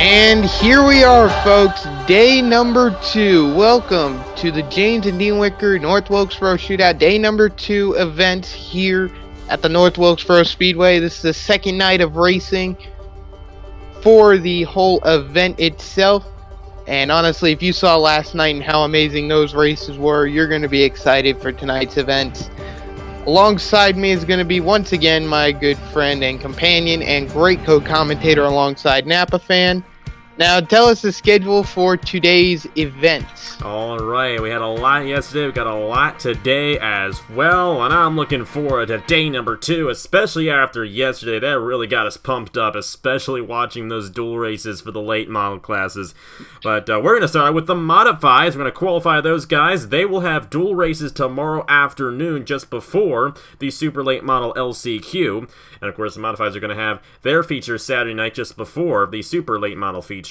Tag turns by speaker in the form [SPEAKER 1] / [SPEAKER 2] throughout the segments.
[SPEAKER 1] And here we are, folks, day number 2. Welcome to the James and Dean Wickard North Wilkesboro Shootout, day number 2 event here at the North Wilkesboro Speedway. This is the second night of racing for the whole event itself. And honestly, if you saw last night and how amazing those races were, you're going to be excited for tonight's event. Alongside me is going to be, once again, my good friend and companion and great co-commentator alongside Napa Fan. Now, tell us the schedule for today's event.
[SPEAKER 2] All right, we had a lot yesterday, we got a lot today as well, and I'm looking forward to day number 2, especially after yesterday. That really got us pumped up, especially watching those dual races for the late model classes. But we're going to start with the modifieds. We're going to qualify those guys. They will have dual races tomorrow afternoon, just before the super late model LCQ. And of course, the modifieds are going to have their feature Saturday night, just before the super late model feature.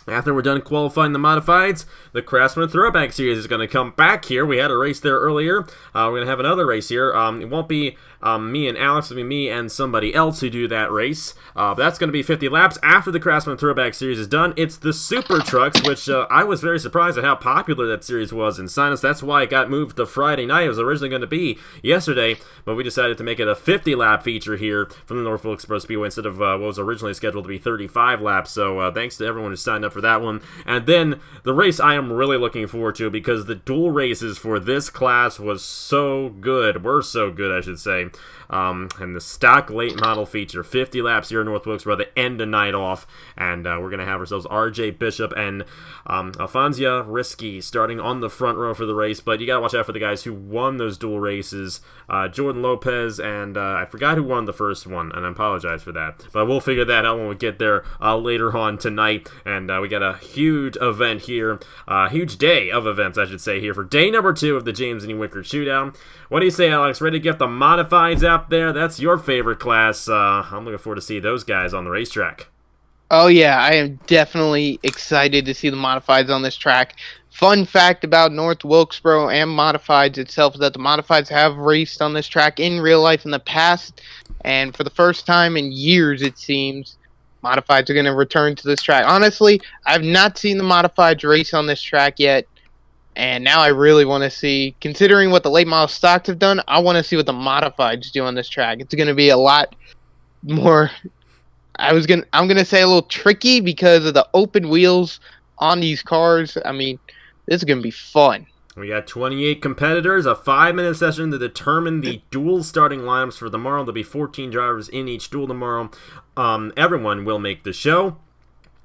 [SPEAKER 2] After we're done qualifying the modifieds, the Craftsman Throwback Series is going to come back here. We had a race there earlier. We're going to have another race here. It won't be me and Alex. It'll be me and somebody else who do that race. That's going to be 50 laps. After the Craftsman Throwback Series is done, it's the SuperTrucks, which I was very surprised at how popular that series was in Sinus. That's why it got moved to Friday night. It was originally going to be yesterday, but we decided to make it a 50-lap feature here from the North Wilkesboro Speedway instead of what was originally scheduled to be 35 laps. So thanks to everyone who signed up for that one. And then the race I am really looking forward to, because the dual races for this class were so good, I should say. And the stock late model feature, 50 laps here in North Wilkesboro, the end of night off, and we're going to have ourselves RJ Bishop and Alfonsia Risky starting on the front row for the race. But you got to watch out for the guys who won those dual races, Jordan Lopez, and I forgot who won the first one, and I apologize for that, but we'll figure that out when we get there later on tonight. And we got a huge event here, huge day of events, I should say, here for day number 2 of the James and Wickard Shootout. What do you say, Alex? Ready to get the modifieds out there? That's your favorite class. I'm looking forward to see those guys on the racetrack.
[SPEAKER 1] Oh yeah, I am definitely excited to see the modifieds on this track. Fun fact about North Wilkesboro and modifieds itself is that the modifieds have raced on this track in real life in the past, and for the first time in years, it seems, modifieds are going to return to this track. Honestly, I've not seen the modifieds race on this track yet, and now I really want to see, considering what the late model stocks have done, I want to see what the modifieds do on this track. It's going to be a lot more, I'm going to say a little tricky because of the open wheels on these cars. I mean, this is going to be fun.
[SPEAKER 2] We got 28 competitors, a 5-minute session to determine the dual starting lineups for tomorrow. There'll be 14 drivers in each duel tomorrow. Everyone will make the show.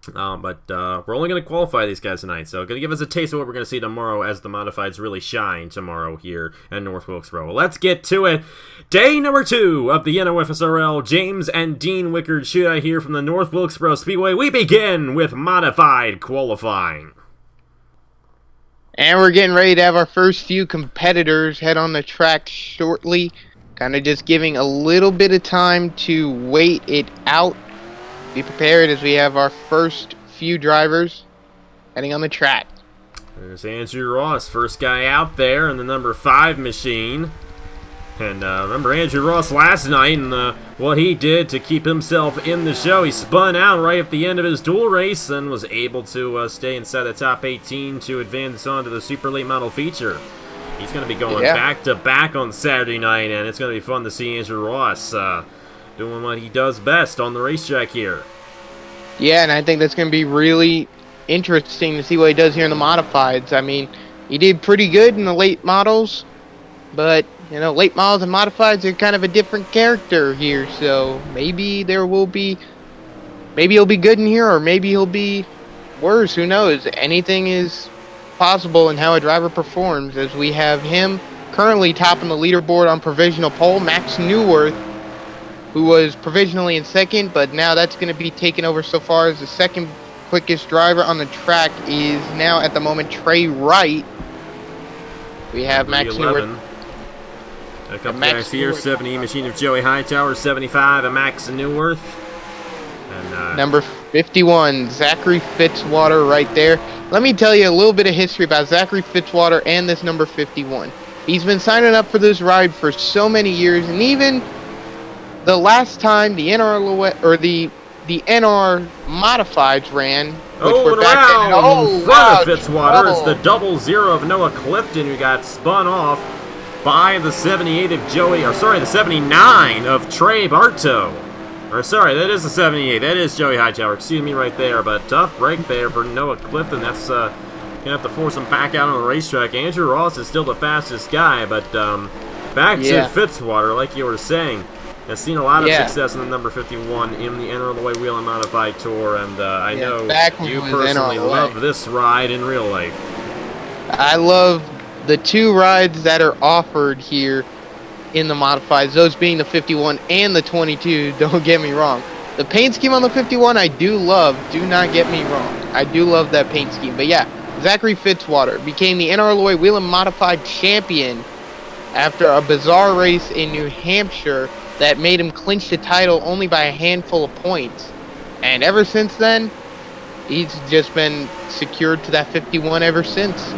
[SPEAKER 2] But we're only going to qualify these guys tonight, so going to give us a taste of what we're going to see tomorrow as the modifieds really shine tomorrow here at North Wilkesboro. Well, let's get to it. Day number 2 of the NOFSRL James and Dean Wickard Shootout here from the North Wilkesboro Speedway. We begin with modified qualifying.
[SPEAKER 1] And we're getting ready to have our first few competitors head on the track shortly. Kind of just giving a little bit of time to wait it out. Be prepared as we have our first few drivers heading on the track.
[SPEAKER 2] There's Andrew Ross, first guy out there in the number 5 machine. And remember Andrew Ross last night and what he did to keep himself in the show. He spun out right at the end of his dual race and was able to stay inside the top 18 to advance on to the super late model feature. He's going to be going back-to-back on Saturday night, and it's going to be fun to see Andrew Ross doing what he does best on the racetrack here.
[SPEAKER 1] Yeah, and I think that's going to be really interesting to see what he does here in the modifieds. I mean, he did pretty good in the late models, but you know, late models and modifieds are kind of a different character here, so maybe he'll be good in here, or maybe he'll be worse. Who knows? Anything is possible in how a driver performs, as we have him currently topping the leaderboard on provisional pole. Max Newworth, who was provisionally in second, but now that's going to be taken over so far as the second quickest driver on the track is now at the moment Trey Wright. We have Max Newworth.
[SPEAKER 2] A couple guys here, 70 machine of Joey Hightower, 75 and Max Newworth. And
[SPEAKER 1] number 51, Zachary Fitzwater right there. Let me tell you a little bit of history about Zachary Fitzwater and this number 51. He's been signing up for this ride for so many years, and even the last time the NR or the NR modifieds ran, which were back then.
[SPEAKER 2] In front of Fitzwater is the 00 of Noah Clifton, who got spun off by the 78 of the 79 of Trey Bartow. Or sorry, that is the 78. That is Joey Hightower. Excuse me right there, but tough break there for Noah Clifton. That's gonna have to force him back out on the racetrack. Andrew Ross is still the fastest guy, but back to Fitzwater, like you were saying, has seen a lot of success in the number 51 in the NR Illinois Wheel and Modified Tour, and I know you personally love this ride in real life.
[SPEAKER 1] I love the two rides that are offered here in the modifieds, those being the 51 and the 22. Don't get me wrong, the paint scheme on the 51 I do love, do not get me wrong, I do love that paint scheme. But yeah, Zachary Fitzwater became the NR Illinois Wheel and Modified champion after a bizarre race in New Hampshire that made him clinch the title only by a handful of points, and ever since then he's just been secured to that 51 ever since.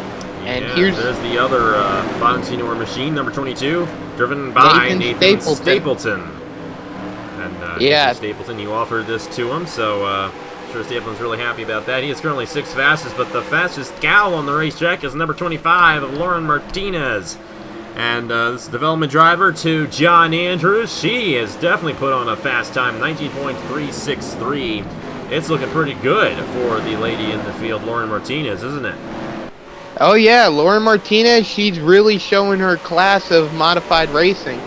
[SPEAKER 1] And there's
[SPEAKER 2] the other Bonsinor machine, number 22, driven by Nathan Stapleton. And Nathan Stapleton, you offered this to him, so I'm sure Stapleton's really happy about that. He is currently 6th fastest, but the fastest gal on the racetrack is number 25 of Lauren Martinez. And this is development driver to John Andrews. She has definitely put on a fast time, 19.363. It's looking pretty good for the lady in the field, Lauren Martinez, isn't it?
[SPEAKER 1] Oh yeah, Lauren Martinez, she's really showing her class of modified racing.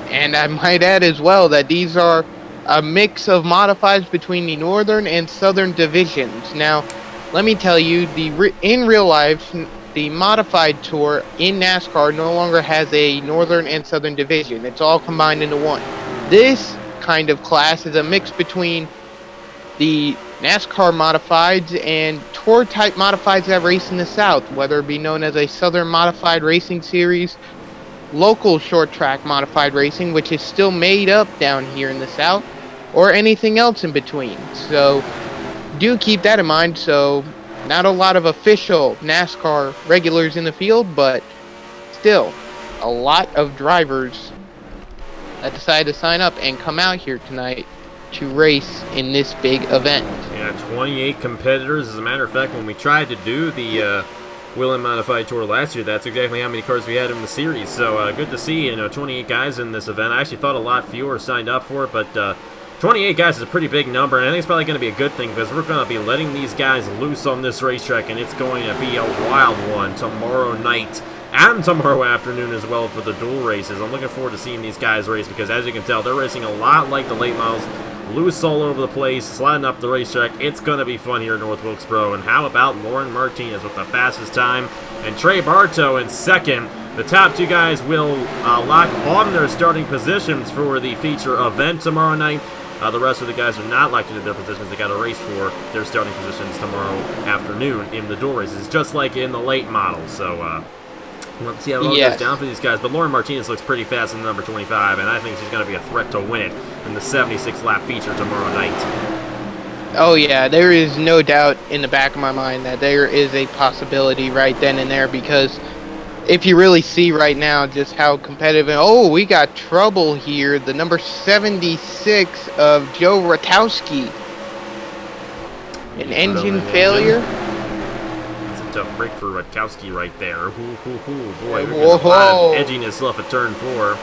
[SPEAKER 1] And I might add as well that these are a mix of modifieds between the northern and southern divisions. Now, let me tell you, in real life, the modified tour in NASCAR no longer has a northern and southern division. It's all combined into one. This kind of class is a mix between the NASCAR modifieds and tour type modifieds that race in the South, whether it be known as a Southern Modified Racing Series, local short track modified racing, which is still made up down here in the South, or anything else in between. So do keep that in mind. So not a lot of official NASCAR regulars in the field, but still a lot of drivers that decided to sign up and come out here tonight to race in this big event.
[SPEAKER 2] Yeah, 28 competitors. As a matter of fact, when we tried to do the Wheel and Modified Tour last year, that's exactly how many cars we had in the series. So good to see, 28 guys in this event. I actually thought a lot fewer signed up for it, but 28 guys is a pretty big number, and I think it's probably going to be a good thing because we're going to be letting these guys loose on this racetrack, and it's going to be a wild one tomorrow night and tomorrow afternoon as well for the dual races. I'm looking forward to seeing these guys race because, as you can tell, they're racing a lot like the late models, loose all over the place, sliding up the racetrack. It's going to be fun here in North Wilkesboro. And how about Lauren Martinez with the fastest time and Trey Bartow in second? The top two guys will lock on their starting positions for the feature event tomorrow night. The rest of the guys are not locked into their positions. They got to race for their starting positions tomorrow afternoon in the dual races, just like in the late model. So let's see how it all goes down for these guys. But Lauren Martinez looks pretty fast in the number 25, and I think she's going to be a threat to win it in the 76-lap feature tomorrow night.
[SPEAKER 1] Oh yeah, there is no doubt in the back of my mind that there is a possibility right then and there, because if you really see right now just how competitive. Oh, we got trouble here. The number 76 of Joe Ratowski. An engine failure.
[SPEAKER 2] It's a tough break for Rutkowski right there. Boy, there's
[SPEAKER 1] Whoa.
[SPEAKER 2] a lot of edginess left at turn 4.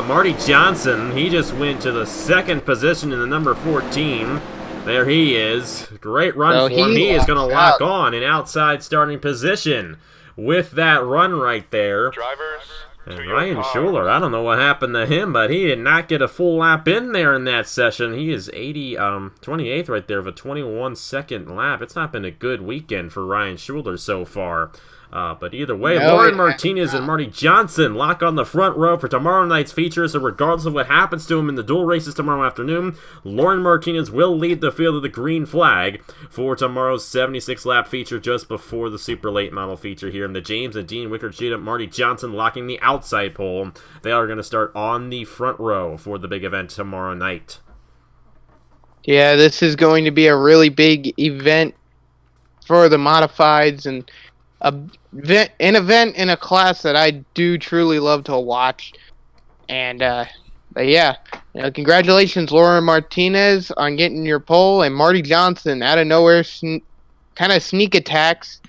[SPEAKER 2] Marty Johnson, he just went to the second position in the number 14. There he is. Great run for him. He is going to lock on an outside starting position with that run right there.
[SPEAKER 3] Drivers,
[SPEAKER 2] and Ryan Schuler, I don't know what happened to him, but he did not get a full lap in there in that session. He is 28th right there with a 21-second lap. It's not been a good weekend for Ryan Schuler so far. But either way, Lauren Martinez and Marty Johnson lock on the front row for tomorrow night's feature. So regardless of what happens to him in the dual races tomorrow afternoon, Lauren Martinez will lead the field of the green flag for tomorrow's 76-lap feature just before the super late model feature here in the James and Dean Wickard Shootout. Marty Johnson locking the outside pole. They are going to start on the front row for the big event tomorrow night.
[SPEAKER 1] Yeah, this is going to be a really big event for the modifieds, and an event in a class that I do truly love to watch. And but yeah, congratulations, Laura Martinez, on getting your pole, and Marty Johnson out of nowhere kind of sneak attacks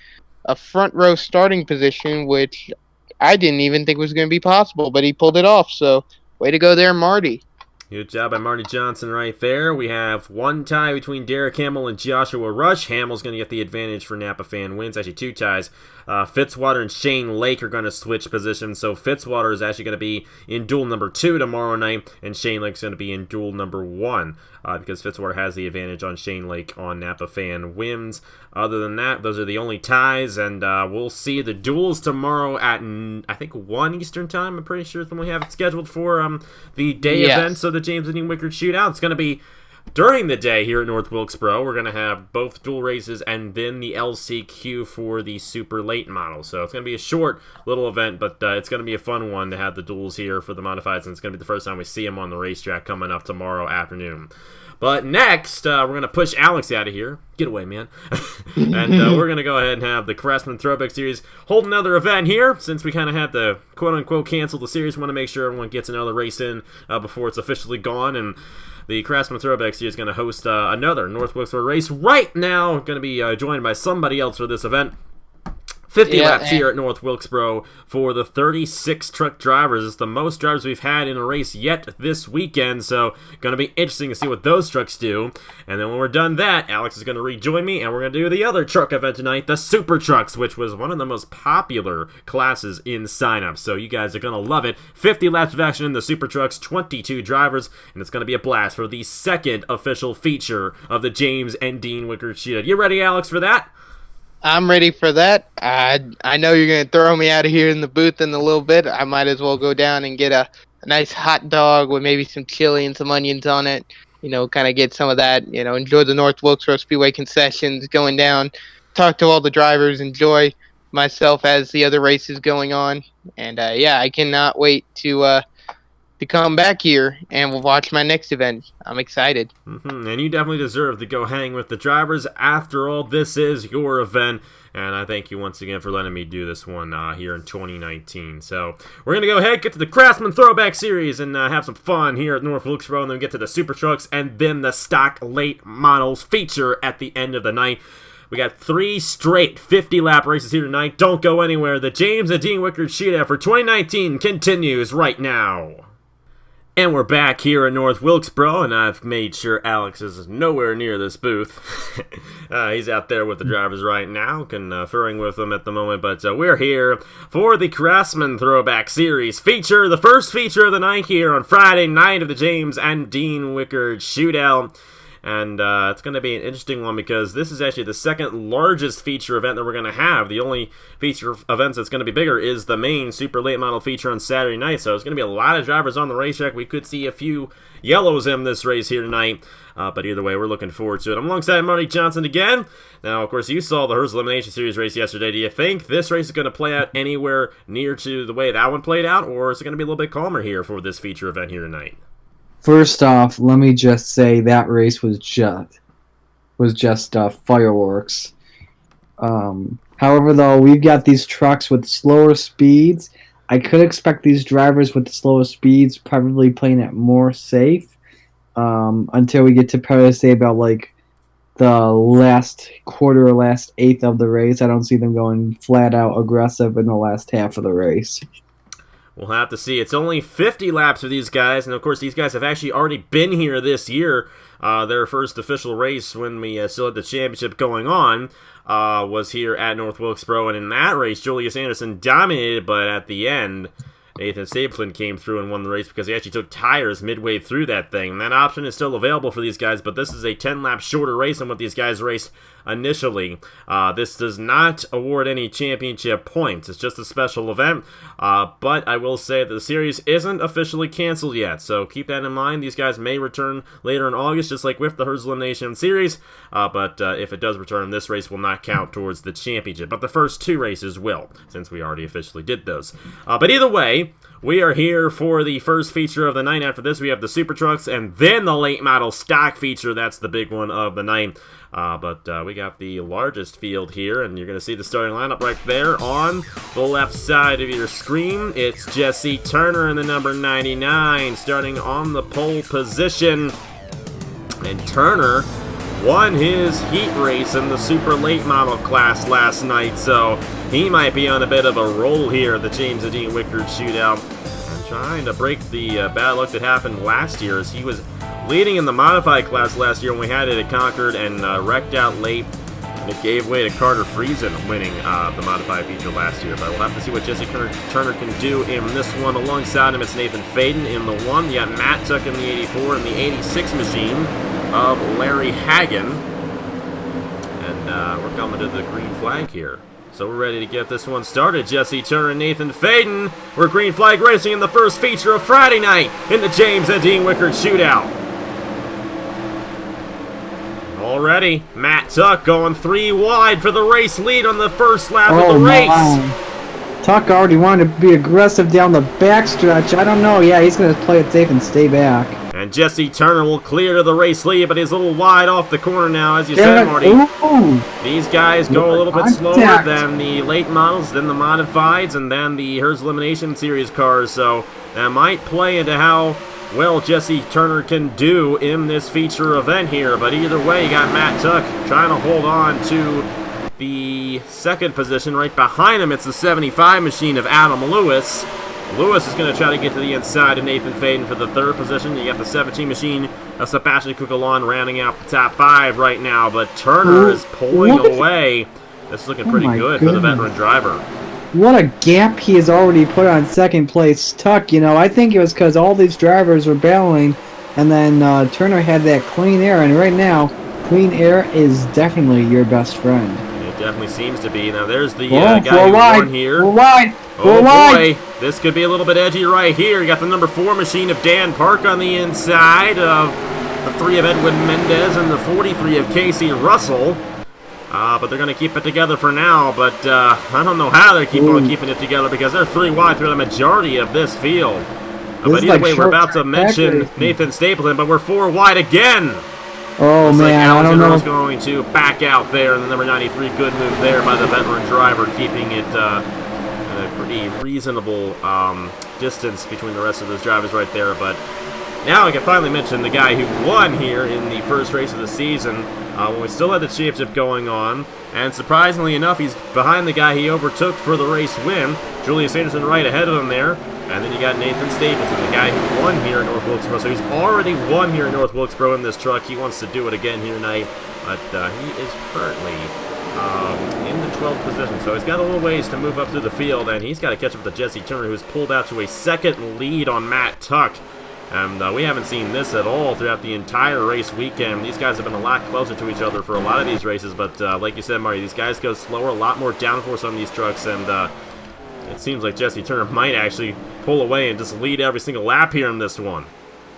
[SPEAKER 1] a front row starting position, which I didn't even think was going to be possible, but he pulled it off. So way to go there, Marty.
[SPEAKER 2] Good job by Marty Johnson right there. We have one tie between Derek Hamill and Joshua Rush. Hamill's going to get the advantage for Napa fan wins. Actually, two ties. Fitzwater and Shane Lake are going to switch positions. So Fitzwater is actually going to be in duel number 2 tomorrow night, and Shane Lake's going to be in duel number 1 because Fitzwater has the advantage on Shane Lake on Napa fan wins. Other than that, those are the only ties, and we'll see the duels tomorrow at, I think, 1 Eastern time. I'm pretty sure it's when we have it scheduled for the day events of the James and Dean Wickard Shootout. It's going to be during the day here at North Wilkesboro. We're going to have both dual races and then the LCQ for the super late model. So it's going to be a short little event, but it's going to be a fun one to have the duels here for the modifieds, and it's going to be the first time we see them on the racetrack coming up tomorrow afternoon. But next, we're going to push Alex out of here. Get away, man. And we're going to go ahead and have the Craftsman Throwback Series hold another event here. Since we kind of had to, quote-unquote, cancel the series, we want to make sure everyone gets another race in before it's officially gone. And the Craftsman Throwback Series is going to host another North Wilkesboro race right now. Going to be joined by somebody else for this event. 50 laps here at North Wilkesboro for the 36 truck drivers. It's the most drivers we've had in a race yet this weekend, so going to be interesting to see what those trucks do. And then when we're done that, Alex is going to rejoin me, and we're going to do the other truck event tonight, the SuperTrucks, which was one of the most popular classes in signups. So you guys are going to love it. 50 laps of action in the SuperTrucks, 22 drivers, and it's going to be a blast for the second official feature of the James and Dean Wickard Shootout. You ready, Alex, for that?
[SPEAKER 1] I'm ready for that. I know you're going to throw me out of here in the booth in a little bit. I might as well go down and get a nice hot dog with maybe some chili and some onions on it. Kind of get some of that. Enjoy the North Wilkesboro Speedway concessions going down. Talk to all the drivers. Enjoy myself as the other race is going on. And, yeah, I cannot wait to come back here and we'll watch my next event. I'm excited.
[SPEAKER 2] And you definitely deserve to go hang with the drivers. After all, this is your event, and I thank you once again for letting me do this one here in 2019. So we're going to go ahead, get to the Craftsman Throwback Series, and have some fun here at North Wilkesboro, and then get to the SuperTrucks, and then the stock late models feature at the end of the night. We got 3 straight 50-lap races here tonight. Don't go anywhere. The James and Dean Wickard Shootout for 2019 continues right now. And we're back here in North Wilkesboro, and I've made sure Alex is nowhere near this booth. He's out there with the drivers right now, conferring with them at the moment, but we're here for the Craftsman Throwback Series feature, the first feature of the night here on Friday night of the James and Dean Wickard Shootout. And it's going to be an interesting one because this is actually the second largest feature event that we're going to have. The only feature events that's going to be bigger is the main super late model feature on Saturday night. So it's going to be a lot of drivers on the racetrack. We could see a few yellows in this race here tonight. But either way, we're looking forward to it. I'm alongside Marty Johnson again. Now, of course, you saw the Hers Elimination Series race yesterday. Do you think this race is going to play out anywhere near to the way that one played out? Or is it going to be a little bit calmer here for this feature event here tonight?
[SPEAKER 4] First off, let me just say that race was just fireworks. However, though, we've got these trucks with slower speeds. I could expect these drivers with the slower speeds probably playing it more safe until we get to probably say about like the last quarter or last eighth of the race. I don't see them going flat out aggressive in the last half of the race.
[SPEAKER 2] We'll have to see. It's only 50 laps for these guys, and of course these guys have actually already been here this year. Their first official race when we still had the championship going on was here at North Wilkesboro, and in that race Julius Anderson dominated, but at the end Nathan Stapleton came through and won the race because he actually took tires midway through that thing. And that option is still available for these guys, but this is a 10-lap shorter race than what these guys raced initially. This does not award any championship points. It's just a special event, but I will say that the series isn't officially canceled yet, so keep that in mind. These guys may return later in August, just like with the Herz Elimination Series, but if it does return, this race will not count towards the championship. But the first two races will, since we already officially did those. But either way, we are here for the first feature of the night. After this, we have the Super Trucks and then the late model stock feature. That's the big one of the night. But we got the largest field here, and you're going to see the starting lineup right there on the left side of your screen. It's Jesse Turner in the number 99, starting on the pole position. And Turner won his heat race in the super late model class last night, so he might be on a bit of a roll here at the James and Dean Wickard Shootout. And trying to break the bad luck that happened last year, as he was leading in the modified class last year when we had it at Concord and wrecked out late. And it gave way to Carter Friesen winning the modified feature last year. But we'll have to see what Jesse Turner can do in this one. Alongside him, it's Nathan Faden in the 1. You got Matt Tuck in the 84 and the 86 machine of Larry Hagen. And we're coming to the green flag here. So we're ready to get this one started. Jesse Turner and Nathan Faden. We're green flag racing in the first feature of Friday night in the James and Dean Wickard Shootout. Already, Matt Tuck going 3 wide for the race lead on the first lap of the race.
[SPEAKER 4] My. Tuck already wanted to be aggressive down the backstretch. I don't know. Yeah, he's going to play it safe and stay back.
[SPEAKER 2] And Jesse Turner will clear to the race lead, but he's a little wide off the corner now, as you said, Marty.
[SPEAKER 4] Ooh.
[SPEAKER 2] These guys go a little bit slower than the late models, then the modifieds, and then the Herz Elimination Series cars, so that might play into how well Jesse Turner can do in this feature event here. But either way, you got Matt Tuck trying to hold on to the second position. Right behind him, it's the 75 machine of Adam Lewis. Lewis is going to try to get to the inside of Nathan Faden for the third position. You got the 17 machine of Sebastian Kukulon rounding out the top 5 right now, but Turner is pulling away. This is looking pretty good for the veteran driver.
[SPEAKER 4] What a gap he has already put on second place. Tuck, you know, I think it was because all these drivers were battling, and then Turner had that clean air, and right now, clean air is definitely your best friend.
[SPEAKER 2] It definitely seems to be. Now there's the guy who won here.
[SPEAKER 4] Oh
[SPEAKER 2] boy, this could be a little bit edgy right here. You got the number 4 machine of Dan Park on the inside of the 3 of Edwin Mendez and the 43 of Casey Russell. But they're going to keep it together for now, but I don't know how they're keeping it together because they're 3 wide through the majority of this field. But either way, we're about to mention Nathan Stapleton, but we're 4 wide again.
[SPEAKER 4] Oh,
[SPEAKER 2] looks
[SPEAKER 4] man,
[SPEAKER 2] like
[SPEAKER 4] I don't know.
[SPEAKER 2] is going to back out there, and the number 93, good move there by the veteran driver, keeping it at a pretty reasonable distance between the rest of those drivers right there. But now I can finally mention the guy who won here in the first race of the season when we still had the championship going on. And surprisingly enough, he's behind the guy he overtook for the race win. Julius Anderson right ahead of him there. And then you got Nathan Stapleton, the guy who won here in North Wilkesboro. So he's already won here in North Wilkesboro in this truck. He wants to do it again here tonight. But he is currently in the 12th position. So he's got a little ways to move up through the field. And he's got to catch up with Jesse Turner, who's pulled out to a second lead on Matt Tuck. And we haven't seen this at all throughout the entire race weekend. These guys have been a lot closer to each other for a lot of these races. But like you said, Marty, these guys go slower, a lot more downforce on these trucks. And it seems like Jesse Turner might actually pull away and just lead every single lap here in this one.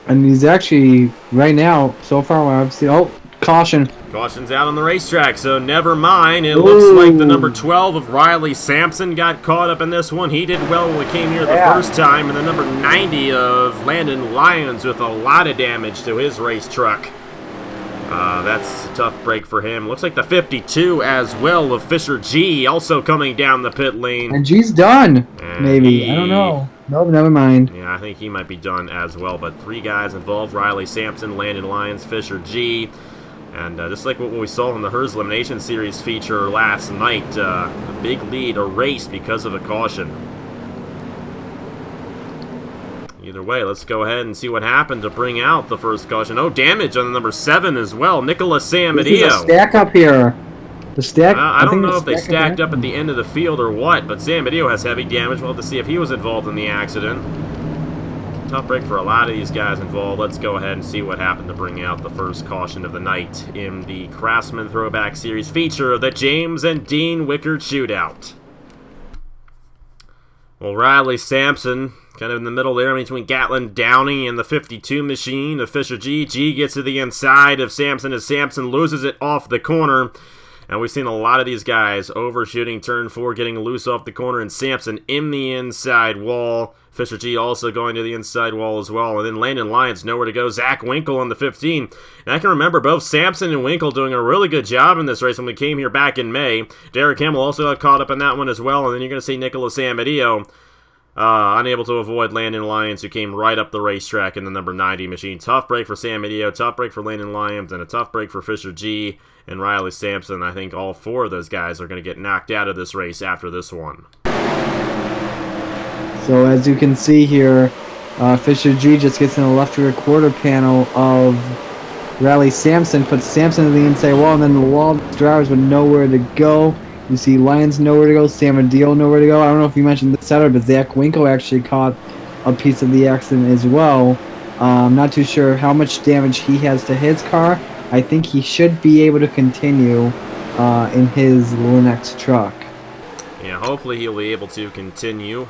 [SPEAKER 4] And he's actually, right now, so far what I've seen, oh, caution.
[SPEAKER 2] Caution's out on the racetrack, so never mind. It looks like the number 12 of Riley Sampson got caught up in this one. He did well when we came here the first time. And the number 90 of Landon Lyons with a lot of damage to his race truck. That's a tough break for him. Looks like the 52 as well of Fisher G also coming down the pit lane.
[SPEAKER 4] And G's done.
[SPEAKER 2] And
[SPEAKER 4] Maybe. I don't know. Nope, never mind.
[SPEAKER 2] Yeah, I think he might be done as well. But 3 guys involved: Riley Sampson, Landon Lyons, Fisher G. And just like what we saw in the Hers Elimination Series feature last night, a big lead erased because of a caution. Either way, let's go ahead and see what happened to bring out the first caution. Oh, damage on the number 7 as well. Nicholas Samadio.
[SPEAKER 4] This is a stack up here. The stack.
[SPEAKER 2] I don't know if they stacked up at the end of the field or what, but Samadio has heavy damage. We'll have to see if he was involved in the accident. Tough break for a lot of these guys involved. Let's go ahead and see what happened to bring out the first caution of the night in the Craftsman Throwback Series feature of the James and Dean Wickard Shootout. Well, Riley Sampson, kind of in the middle there between Gatlin Downey and the 52 machine of Fisher G. G gets to the inside of Sampson as Sampson loses it off the corner. And we've seen a lot of these guys overshooting turn 4, getting loose off the corner, and Sampson in the inside wall. Fisher G also going to the inside wall as well. And then Landon Lyons nowhere to go. Zach Winkle on the 15. And I can remember both Sampson and Winkle doing a really good job in this race when we came here back in May. Derek Hamill also got caught up in that one as well. And then you're going to see Nicholas Amadio unable to avoid Landon Lyons, who came right up the racetrack in the number 90 machine. Tough break for Samadio, tough break for Landon Lyons, and a tough break for Fisher G and Riley Sampson. I think all 4 of those guys are going to get knocked out of this race after this one.
[SPEAKER 4] So as you can see here, Fisher G just gets in the left rear quarter panel of Riley Sampson, puts Sampson to the inside wall, and then the wall drivers with nowhere to go. You see Lyons nowhere to go, Samadio nowhere to go. I don't know if you mentioned this Saturday, but Zach Winkle actually caught a piece of the accident as well. Not too sure how much damage he has to his car. I think he should be able to continue in his Linux truck.
[SPEAKER 2] Yeah, hopefully he'll be able to continue.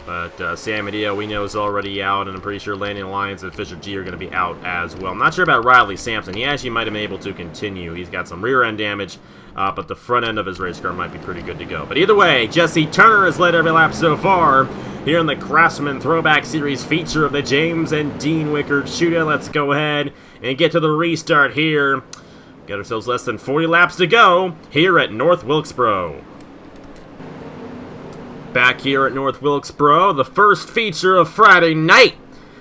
[SPEAKER 2] But Samadio, we know, is already out, and I'm pretty sure Landon Lyons and Fisher G are going to be out as well. I'm not sure about Riley Sampson. He actually might have been able to continue. He's got some rear-end damage, but the front end of his race car might be pretty good to go. But either way, Jesse Turner has led every lap so far here in the Craftsman Throwback Series feature of the James and Dean Wickard Shootout. Let's go ahead and get to the restart here. Got ourselves less than 40 laps to go here at North Wilkesboro. Back here at North Wilkesboro, the first feature of Friday night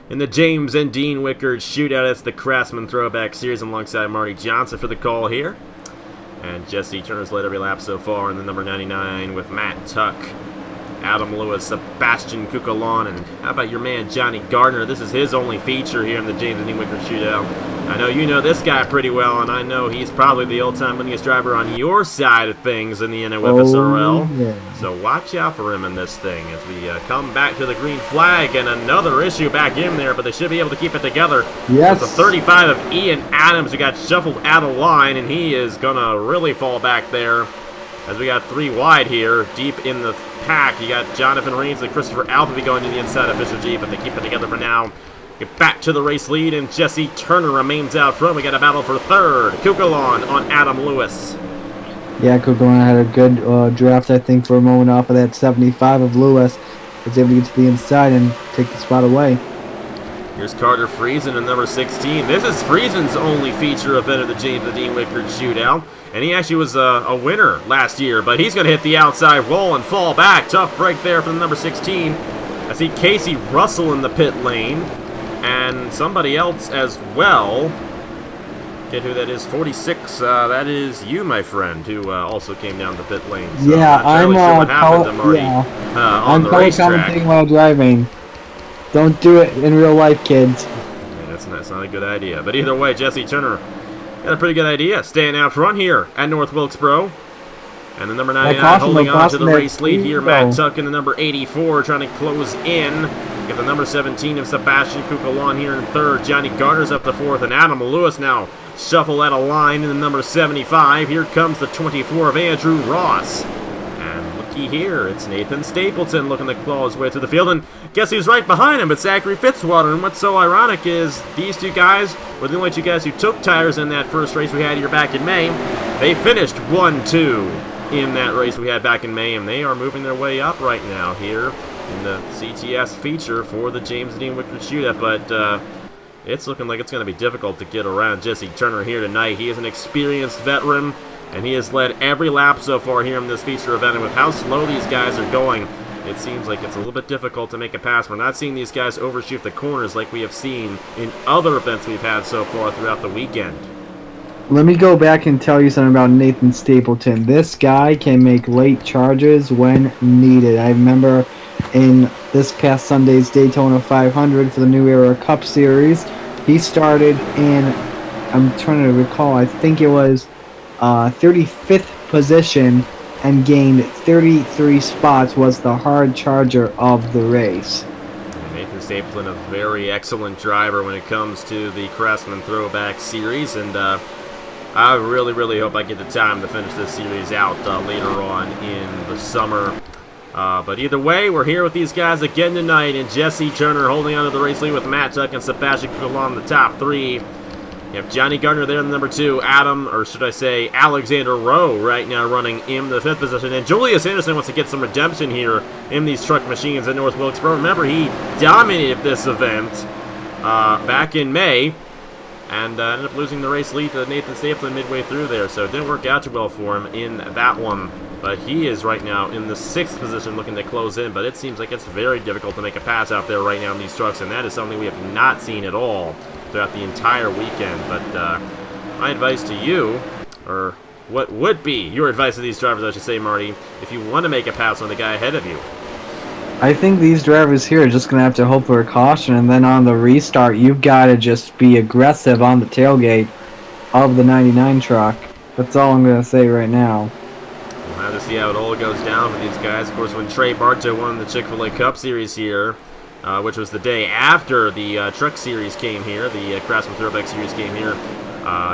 [SPEAKER 2] in the James and Dean Wickard Shootout. It's the Craftsman Throwback Series. I'm alongside Marty Johnson for the call here. And Jesse Turner's led every lap so far in the number 99 with Matt Tuck, Adam Lewis, Sebastian Kukalon, and how about your man Johnny Gardner? This is his only feature here in the James and Dean Wickard Shootout. I know you know this guy pretty well, and I know he's probably the all-time winningest driver on your side of things in the NOFSRL.
[SPEAKER 4] Oh, yeah.
[SPEAKER 2] So watch out for him in this thing as we come back to the green flag, and another issue back in there, but they should be able to keep it together.
[SPEAKER 4] Yes.
[SPEAKER 2] It's a 35 of Ian Adams, who got shuffled out of line, and he is going to really fall back there as we got 3 wide here, deep in the pack. You got Jonathan Reeds and Christopher Alphabet going to the inside of Fisher G, but they keep it together for now. Get back to the race lead, and Jesse Turner remains out front. We got a battle for third. Kukalon on Adam Lewis.
[SPEAKER 4] Yeah, Kukalon had a good draft, I think, for a moment off of that 75 of Lewis. Was able to get to the inside and take the spot away.
[SPEAKER 2] Here's Carter Friesen in number 16. This is Friesen's only feature event of the James and Dean Wickard Shootout. And he actually was a winner last year, but he's going to hit the outside wall and fall back. Tough break there from the number 16. I see Casey Russell in the pit lane. And somebody else as well. Get who that is, 46. That is you, my friend, who also came down the pit lane. So
[SPEAKER 4] yeah,
[SPEAKER 2] I'm not sure what happened to Marty on the racetrack.
[SPEAKER 4] Commenting while driving. Don't do it in real life, kids.
[SPEAKER 2] Yeah, that's not a good idea. But either way, Jesse Turner had a pretty good idea, staying out front here at North Wilkesboro. And the number 99 holding on to the race lead here. Matt Tuck in the number 84 trying to close in. Get the number 17 of Sebastian Kukalon here in third. Johnny Gardner's up to fourth, and Adam Lewis now shuffle out of line in the number 75. Here comes the 24 of Andrew Ross. And looky here, it's Nathan Stapleton looking to claw his way through the field. And guess who's right behind him? It's Zachary Fitzwater. And what's so ironic is these 2 guys were the only 2 guys who took tires in that first race we had here back in May. They finished 1-2 in that race we had back in May, and they are moving their way up right now here in the CTS feature for the James and Dean Wickard Shootout. But it's looking like it's going to be difficult to get around Jesse Turner here tonight. He is an experienced veteran, and he has led every lap so far here in this feature event. And with how slow these guys are going, it seems like it's a little bit difficult to make a pass. We're not seeing these guys overshoot the corners like we have seen in other events we've had so far throughout the weekend.
[SPEAKER 4] Let me go back and tell you something about Nathan Stapleton. This guy can make late charges when needed. I remember in this past Sunday's Daytona 500 for the New Era Cup Series, he started in, I'm trying to recall, I think it was 35th position and gained 33 spots, was the hard charger of the race.
[SPEAKER 2] Nathan Stapleton, a very excellent driver when it comes to the Craftsman Throwback Series, and I really hope I get the time to finish this series out later on in the summer. But either way, we're here with these guys again tonight, and Jesse Turner holding on to the race lead with Matt Tuck and Sebastian Coulon in the top three. You have Johnny Gardner there in the number 2, Alexander Rowe right now running in the 5th position, and Julius Anderson wants to get some redemption here in these truck machines at North Wilkesboro. Remember, he dominated this event back in May, and ended up losing the race lead to Nathan Stapleton midway through there, so it didn't work out too well for him in that one. But he is right now in the 6th position looking to close in, but it seems like it's very difficult to make a pass out there right now in these trucks, and that is something we have not seen at all throughout the entire weekend. But my advice to you, or what would be your advice to these drivers, I should say, Marty, if you want to make a pass on the guy ahead of you?
[SPEAKER 4] I think these drivers here are just going to have to hope for a caution, and then on the restart, you've got to just be aggressive on the tailgate of the 99 truck. That's all I'm going to say right now.
[SPEAKER 2] We'll have to see how it all goes down for these guys. Of course, when Trey Bartow won the Chick-fil-A Cup Series here, which was the day after the Truck Series came here, the Craftsman Throwback Series came here,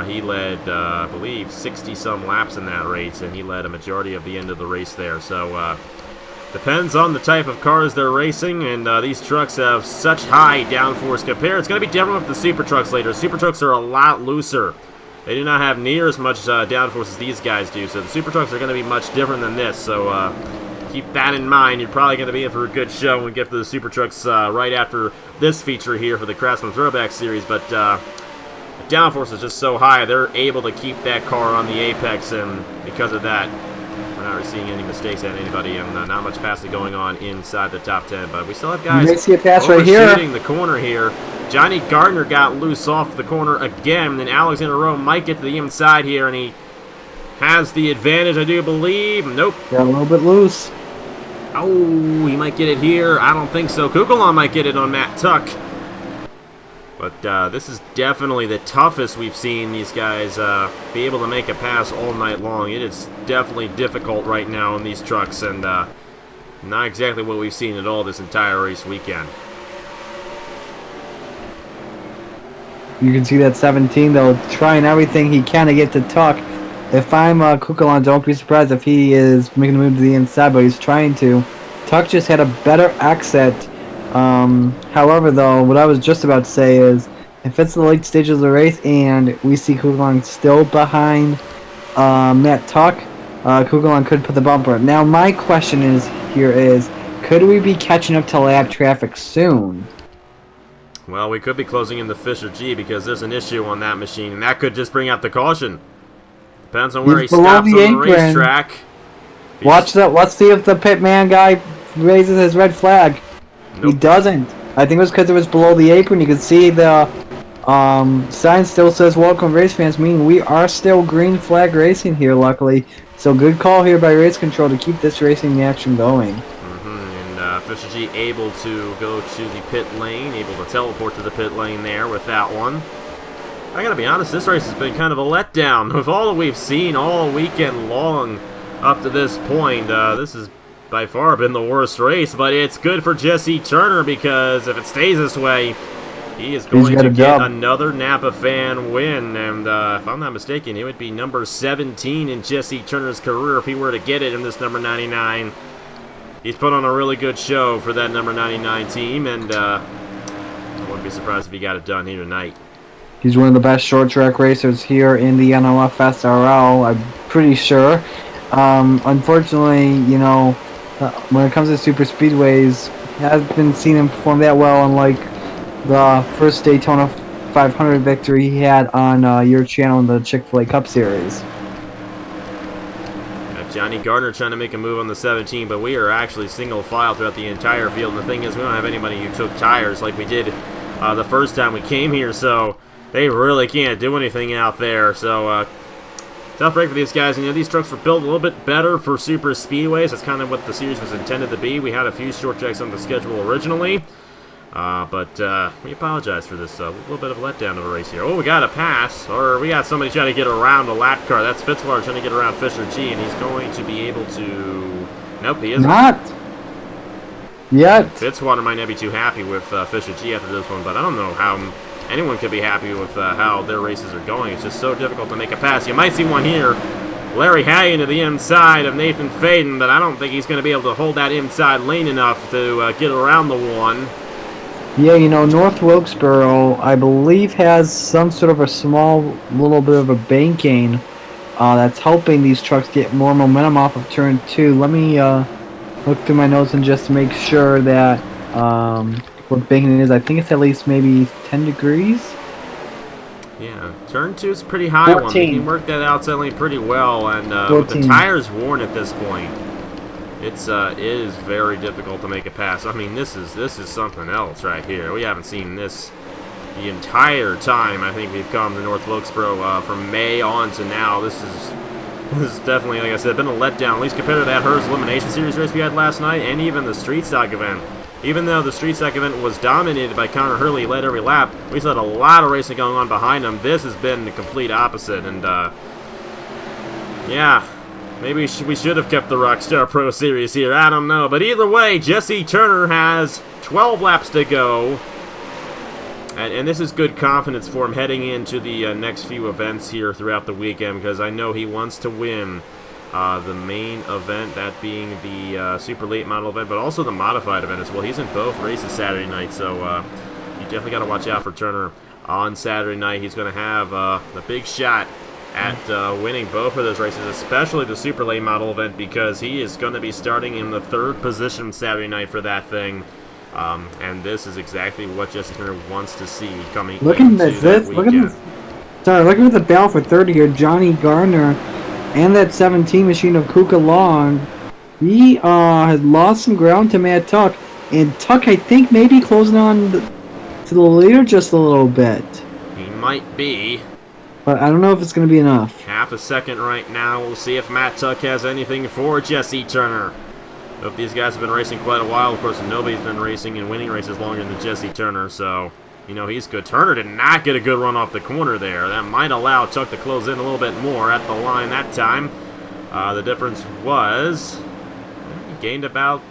[SPEAKER 2] he led, I believe, 60-some laps in that race, and he led a majority of the end of the race there. So, depends on the type of cars they're racing, and these trucks have such high downforce compared. It's going to be different with the SuperTrucks later. SuperTrucks are a lot looser. They do not have near as much downforce as these guys do, so the SuperTrucks are going to be much different than this. So keep that in mind. You're probably going to be in for a good show when we get to the SuperTrucks right after this feature here for the Craftsman Throwback Series, but the downforce is just so high, they're able to keep that car on the apex, and because of that, we're not really seeing any mistakes at anybody, and not much passing going on inside the top 10. But we still have guys
[SPEAKER 4] you may see a pass right here.
[SPEAKER 2] overshooting the corner here. Johnny Gardner got loose off the corner again, and Alexander Rowe might get to the inside here, and he has the advantage, I do believe. Nope.
[SPEAKER 4] Got a little bit loose.
[SPEAKER 2] Oh, he might get it here. I don't think so. Kukulon might get it on Matt Tuck. But this is definitely the toughest we've seen these guys be able to make a pass all night long. It is definitely difficult right now in these trucks, and not exactly what we've seen at all this entire race weekend.
[SPEAKER 4] You can see that 17, though, trying everything he can to get to Tuck. If I'm Kukulon, don't be surprised if he is making a move to the inside, but he's trying to. Tuck just had a better exit. However, though, what I was just about to say is, if it's the late stages of the race and we see Kukulon still behind Matt Tuck, Kukulon could put the bumper. Now, my question is could we be catching up to lap traffic soon?
[SPEAKER 2] Well, we could be closing in the Fisher G because there's an issue on that machine, and that could just bring out the caution. Depends on where he stops on the racetrack.
[SPEAKER 4] Watch that. Let's see if the pit man guy raises his red flag.
[SPEAKER 2] Nope.
[SPEAKER 4] He doesn't. I think it was because it was below the apron. You can see the sign still says "Welcome, race fans," meaning we are still green flag racing here. Luckily, so good call here by race control to keep this racing action going.
[SPEAKER 2] Fisher G able to go to the pit lane, able to teleport to the pit lane there with that one. I gotta be honest, this race has been kind of a letdown. With all that we've seen all weekend long up to this point, this has by far been the worst race, but it's good for Jesse Turner because if it stays this way, he is going to get another Napa fan win, and if I'm not mistaken, it would be number 17 in Jesse Turner's career if he were to get it in this number 99. He's put on a really good show for that number 99 team, and I wouldn't be surprised if he got it done here tonight.
[SPEAKER 4] He's one of the best short track racers here in the NOFSRL, I'm pretty sure. Unfortunately, you know, when it comes to super speedways, hasn't been seen him perform that well, unlike the first Daytona 500 victory he had on your channel in the Chick-fil-A Cup Series.
[SPEAKER 2] Johnny Gardner trying to make a move on the 17, but we are actually single file throughout the entire field. And the thing is, we don't have anybody who took tires like we did the first time we came here, so they really can't do anything out there. So tough break for these guys. And these trucks were built a little bit better for super speedways. That's kind of what the series was intended to be. We had a few short tracks on the schedule originally. But we apologize for this little bit of a letdown of a race here. Oh, we got a pass, or we got somebody trying to get around a lap car. That's Fitzwater trying to get around Fisher G, and he's going to be able to... Nope, he isn't.
[SPEAKER 4] Not yet.
[SPEAKER 2] Fitzwater might not be too happy with Fisher G after this one, but I don't know how anyone could be happy with how their races are going. It's just so difficult to make a pass. You might see one here. Larry Hagen to the inside of Nathan Faden, but I don't think he's going to be able to hold that inside lane enough to get around the one.
[SPEAKER 4] Yeah, North Wilkesboro, I believe, has some sort of a small little bit of a banking that's helping these trucks get more momentum off of turn 2. Let me look through my notes and just make sure that what banking is. I think it's at least maybe 10 degrees.
[SPEAKER 2] Yeah, turn 2 is pretty high
[SPEAKER 4] 14.
[SPEAKER 2] one. He can work that out suddenly pretty well, and with the tires worn at this point, it is very difficult to make a pass. I mean, this is something else right here. We haven't seen this the entire time I think we've come to North Wilkesboro from May on to now. This is definitely, like I said, been a letdown, at least compared to that Hers Elimination Series race we had last night, and even the Street Stock event. Even though the Street Stock event was dominated by Connor Hurley, led every lap, we still had a lot of racing going on behind him. This has been the complete opposite, and yeah. Maybe we should have kept the Rockstar Pro Series here. I don't know. But either way, Jesse Turner has 12 laps to go. And this is good confidence for him heading into the next few events here throughout the weekend, because I know he wants to win the main event, that being the super late model event, but also the modified event as well. He's in both races Saturday night, so you definitely got to watch out for Turner on Saturday night. He's going to have the big shot at winning both of those races, especially the super late model event, because he is going to be starting in the 3rd position Saturday night for that thing. And this is exactly what Jesse Turner wants to see coming into that weekend.
[SPEAKER 4] Looking at the battle for 30 here, Johnny Gardner and that 17 machine of Kuka Long. He had lost some ground to Matt Tuck, and Tuck, I think, maybe closing on to the leader just a little bit.
[SPEAKER 2] He might be.
[SPEAKER 4] But I don't know if it's going to be enough.
[SPEAKER 2] Half a second right now. We'll see if Matt Tuck has anything for Jesse Turner. If these guys have been racing quite a while, of course, nobody's been racing and winning races longer than Jesse Turner, so, he's good. Turner did not get a good run off the corner there. That might allow Tuck to close in a little bit more at the line that time. The difference was, he gained about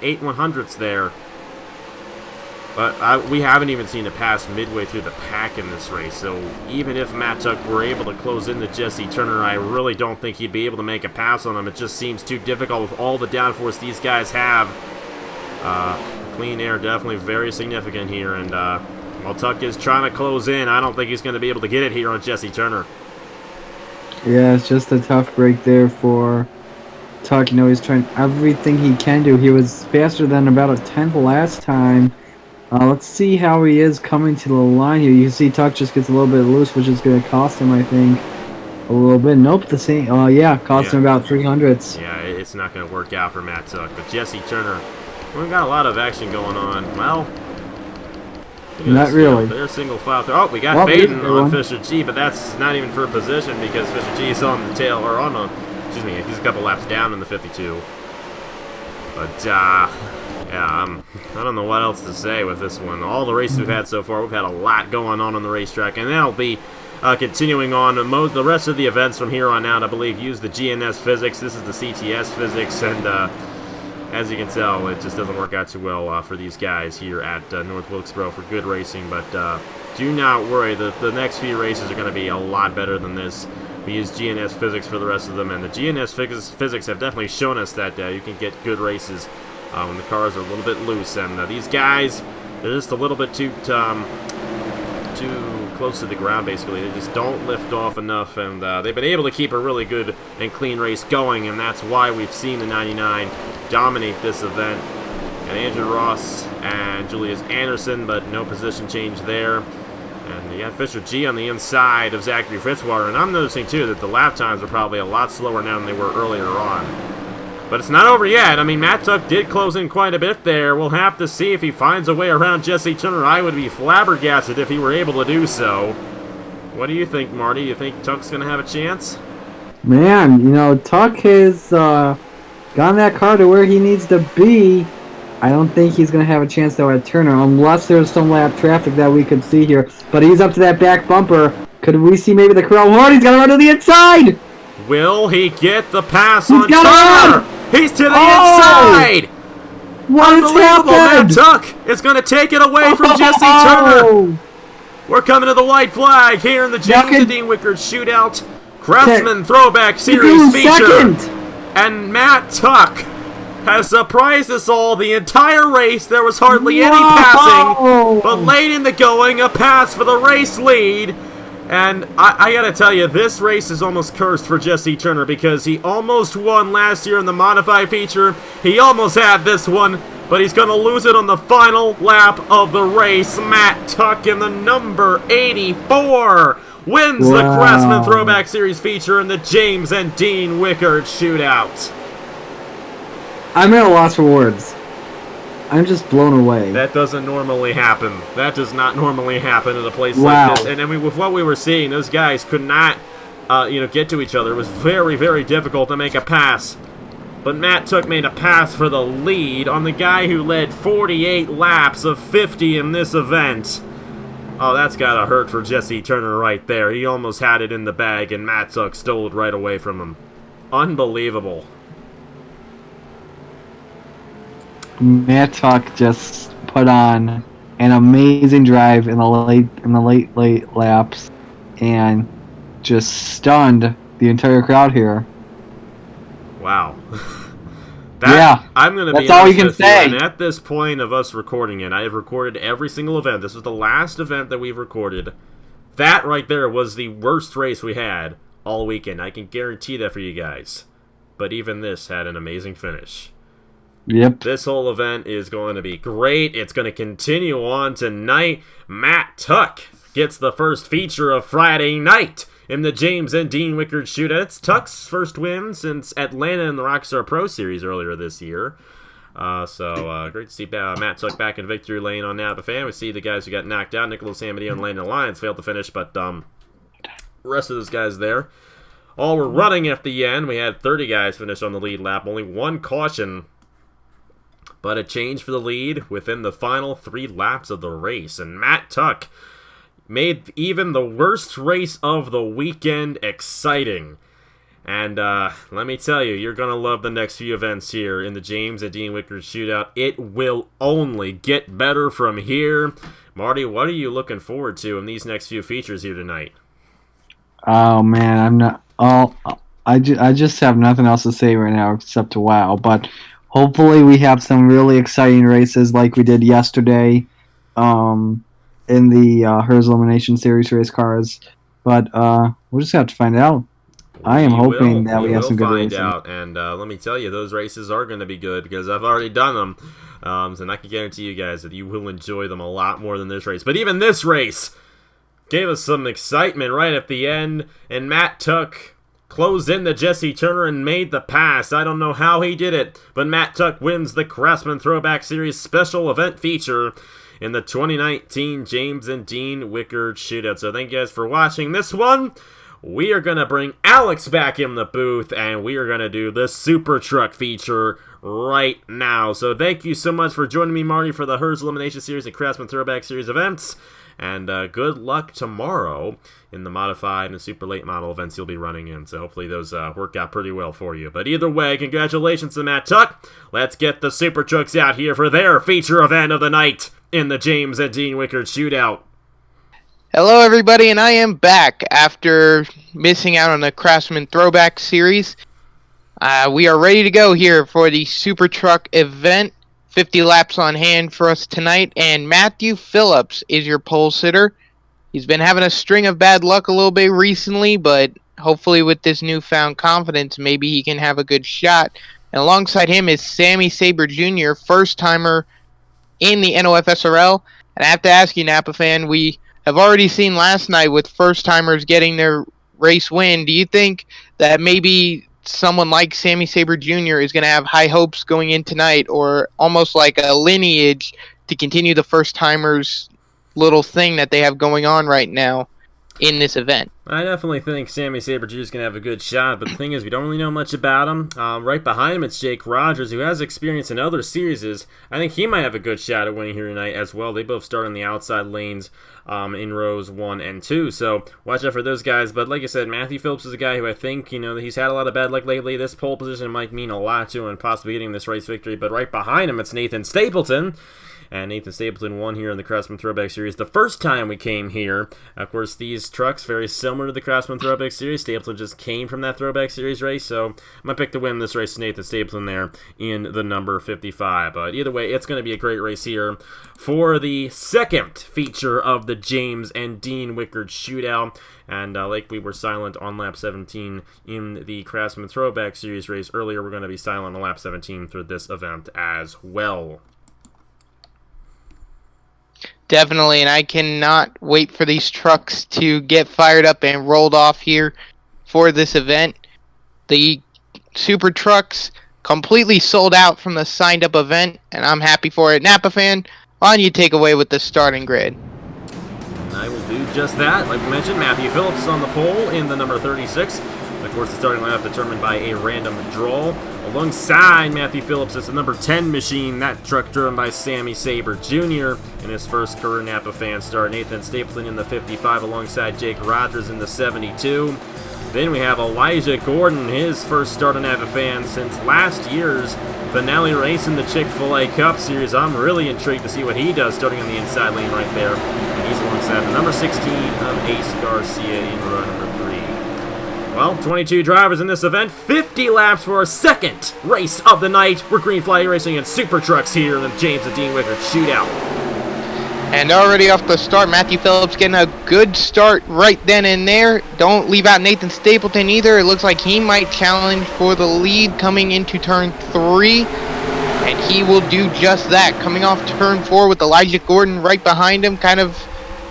[SPEAKER 2] 8 100ths there. But we haven't even seen a pass midway through the pack in this race, so even if Matt Tuck were able to close into Jesse Turner, I really don't think he'd be able to make a pass on him. It just seems too difficult with all the downforce these guys have. Clean air definitely very significant here, and while Tuck is trying to close in, I don't think he's going to be able to get it here on Jesse Turner.
[SPEAKER 4] Yeah, it's just a tough break there for Tuck. He's trying everything he can do. He was faster than about a 10th last time. Let's see how he is coming to the line here. You can see Tuck just gets a little bit loose, which is going to cost him, I think, a little bit. Nope, the same. Cost him about 300ths.
[SPEAKER 2] Yeah, it's not going to work out for Matt Tuck. But Jesse Turner, we've got a lot of action going on. Well,
[SPEAKER 4] not really.
[SPEAKER 2] They're single file. Oh, we got Faden on Fisher G, but that's not even for position because Fisher G is on the tail, or on a, he's a couple laps down in the 52. But, yeah, I don't know what else to say with this one. All the races we've had so far, we've had a lot going on the racetrack, and that'll be continuing on. The rest of the events from here on out, I believe, use the GNS physics. This is the CTS physics, and as you can tell, it just doesn't work out too well for these guys here at North Wilkesboro for good racing, but do not worry. The next few races are going to be a lot better than this. We use GNS physics for the rest of them, and the GNS physics have definitely shown us that you can get good races when the cars are a little bit loose, and these guys, they're just a little bit too close to the ground, basically. They just don't lift off enough, and they've been able to keep a really good and clean race going, and that's why we've seen the 99 dominate this event. And Andrew Ross and Julius Anderson, but no position change there. And you got Fisher G on the inside of Zachary Fitzwater. And I'm noticing, too, that the lap times are probably a lot slower now than they were earlier on. But it's not over yet. I mean, Matt Tuck did close in quite a bit there. We'll have to see if he finds a way around Jesse Turner. I would be flabbergasted if he were able to do so. What do you think, Marty? You think Tuck's going to have a chance?
[SPEAKER 4] Man, you know, Tuck has gotten that car to where he needs to be. I don't think he's going to have a chance, though, at Turner, unless there's some lap traffic that we could see here. But he's up to that back bumper. Could we see maybe the Corral horn? He's got to run to the inside!
[SPEAKER 2] Will he get the pass on
[SPEAKER 4] got
[SPEAKER 2] Turner? He's to the inside!
[SPEAKER 4] What has
[SPEAKER 2] Unbelievable!
[SPEAKER 4] happened?
[SPEAKER 2] Matt Tuck is going to take it away from Jesse Turner. We're coming to the white flag here in the James and Dean Wickard Shootout. Craftsman Throwback Series Feature. And Matt Tuck has surprised us all the entire race. There was hardly any passing, but late in the going, a pass for the race lead. And I gotta tell you, this race is almost cursed for Jesse Turner because he almost won last year in the modified feature. He almost had this one, but he's gonna lose it on the final lap of the race. Matt Tuck in the number 84 wins the Craftsman Throwback Series Feature in the James and Dean Wickard Shootout.
[SPEAKER 4] I'm at a loss for words. I'm just blown away.
[SPEAKER 2] That doesn't normally happen. That does not normally happen at a place like this. And I mean, with what we were seeing, those guys could not, get to each other. It was very, very difficult to make a pass. But Matt Tuck made a pass for the lead on the guy who led 48 laps of 50 in this event. Oh, that's gotta hurt for Jesse Turner right there. He almost had it in the bag, and Matt Tuck stole it right away from him. Unbelievable.
[SPEAKER 4] Matt Tuck just put on an amazing drive in the late laps and just stunned the entire crowd here.
[SPEAKER 2] Wow.
[SPEAKER 4] I'm
[SPEAKER 2] gonna
[SPEAKER 4] that's
[SPEAKER 2] be
[SPEAKER 4] all you
[SPEAKER 2] honest
[SPEAKER 4] can
[SPEAKER 2] with
[SPEAKER 4] say.
[SPEAKER 2] you, and at this point of us recording it, I have recorded every single event. This was the last event that we've recorded. That right there was the worst race we had all weekend. I can guarantee that for you guys. But even this had an amazing finish.
[SPEAKER 4] Yep.
[SPEAKER 2] This whole event is going to be great. It's going to continue on tonight. Matt Tuck gets the first feature of Friday night in the James and Dean Wickard Shootout. It's Tuck's first win since Atlanta in the Rockstar Pro Series earlier this year. So great to see Matt Tuck back in victory lane on Napa Fan. We see the guys who got knocked out. Nicholas Hamady and Landon Lyons failed to finish, but rest of those guys there all were running at the end. We had 30 guys finish on the lead lap. Only one caution, but a change for the lead within the final 3 laps of the race. And Matt Tuck made even the worst race of the weekend exciting. And let me tell you, you're going to love the next few events here in the James and Dean Wickard Shootout. It will only get better from here. Marty, what are you looking forward to in these next few features here tonight?
[SPEAKER 4] Oh, man, I'm not... I just have nothing else to say right now except to wow. But hopefully we have some really exciting races like we did yesterday in the Hers Elimination Series race cars. But we'll just have to find out. I am hoping that we have some good races.
[SPEAKER 2] Out, and let me tell you, those races are going to be good because I've already done them. And I can guarantee you guys that you will enjoy them a lot more than this race. But even this race gave us some excitement right at the end, and Matt Tuck closed in the Jesse Turner and made the pass. I don't know how he did it, but Matt Tuck wins the Craftsman Throwback Series special event feature in the 2019 James and Dean Wickard Shootout. So thank you guys for watching this one. We are going to bring Alex back in the booth, and we are going to do the Super Truck feature right now. So thank you so much for joining me, Marty, for the Hers Elimination Series and Craftsman Throwback Series events. And good luck tomorrow in the modified and super late model events you'll be running in. So hopefully those work out pretty well for you. But either way, congratulations to Matt Tuck. Let's get the Super Trucks out here for their feature event of the night in the James and Dean Wickard Shootout.
[SPEAKER 1] Hello, everybody, and I am back after missing out on the Craftsman Throwback Series. We are ready to go here for the Super Truck event. 50 laps on hand for us tonight, and Matthew Phillips is your pole sitter. He's been having a string of bad luck a little bit recently, but hopefully with this newfound confidence, maybe he can have a good shot. And alongside him is Sammy Saber Jr., first-timer in the NOFSRL. And I have to ask you, Napa fan, we have already seen last night with first-timers getting their race win, do you think that maybe someone like Sammy Saber Jr. is going to have high hopes going in tonight, or almost like a lineage to continue the first-timers little thing that they have going on right now in this event?
[SPEAKER 2] I definitely think Sammy Saber Jr. is going to have a good shot, but the thing is, we don't really know much about him. Right behind him, it's Jake Rogers, who has experience in other series. I think he might have a good shot at winning here tonight as well. They both start on the outside lanes in rows 1 and 2, so watch out for those guys. But like I said, Matthew Phillips is a guy who I think, he's had a lot of bad luck lately. This pole position might mean a lot to him and possibly getting this race victory. But right behind him, it's Nathan Stapleton. And Nathan Stapleton won here in the Craftsman Throwback Series the first time we came here. Of course, these trucks very similar to the Craftsman Throwback Series. Stapleton just came from that Throwback Series race, so I'm going to pick to win this race to Nathan Stapleton there in the number 55. But either way, it's going to be a great race here for the second feature of the James and Dean Wickard Shootout. And like we were silent on lap 17 in the Craftsman Throwback Series race earlier, we're going to be silent on lap 17 for this event as well.
[SPEAKER 1] Definitely, and I cannot wait for these trucks to get fired up and rolled off here for this event. The SuperTrucks completely sold out from the signed up event, and I'm happy for it. Napa fan, why don't you take away with the starting grid?
[SPEAKER 2] I will do just that. Like we mentioned, Matthew Phillips on the pole in the number 36. Of course, the starting lineup determined by a random draw. Alongside Matthew Phillips is the number 10 machine, that truck driven by Sammy Saber Jr. in his first career Napa fan start. Nathan Stapleton in the 55 alongside Jake Rogers in the 72. Then we have Elijah Gordon, his first start on Napa fan since last year's finale race in the Chick-fil-A Cup Series. I'm really intrigued to see what he does starting on the inside lane right there. And he's alongside the number 16 of Ace Garcia in row number 3. Well, 22 drivers in this event, 50 laps for our second race of the night. We're Green Flag Racing and SuperTrucks here in the James and Dean Wickard Shootout.
[SPEAKER 1] And already off the start, Matthew Phillips getting a good start right then and there. Don't leave out Nathan Stapleton either. It looks like he might challenge for the lead coming into turn 3. And he will do just that. Coming off turn 4 with Elijah Gordon right behind him, kind of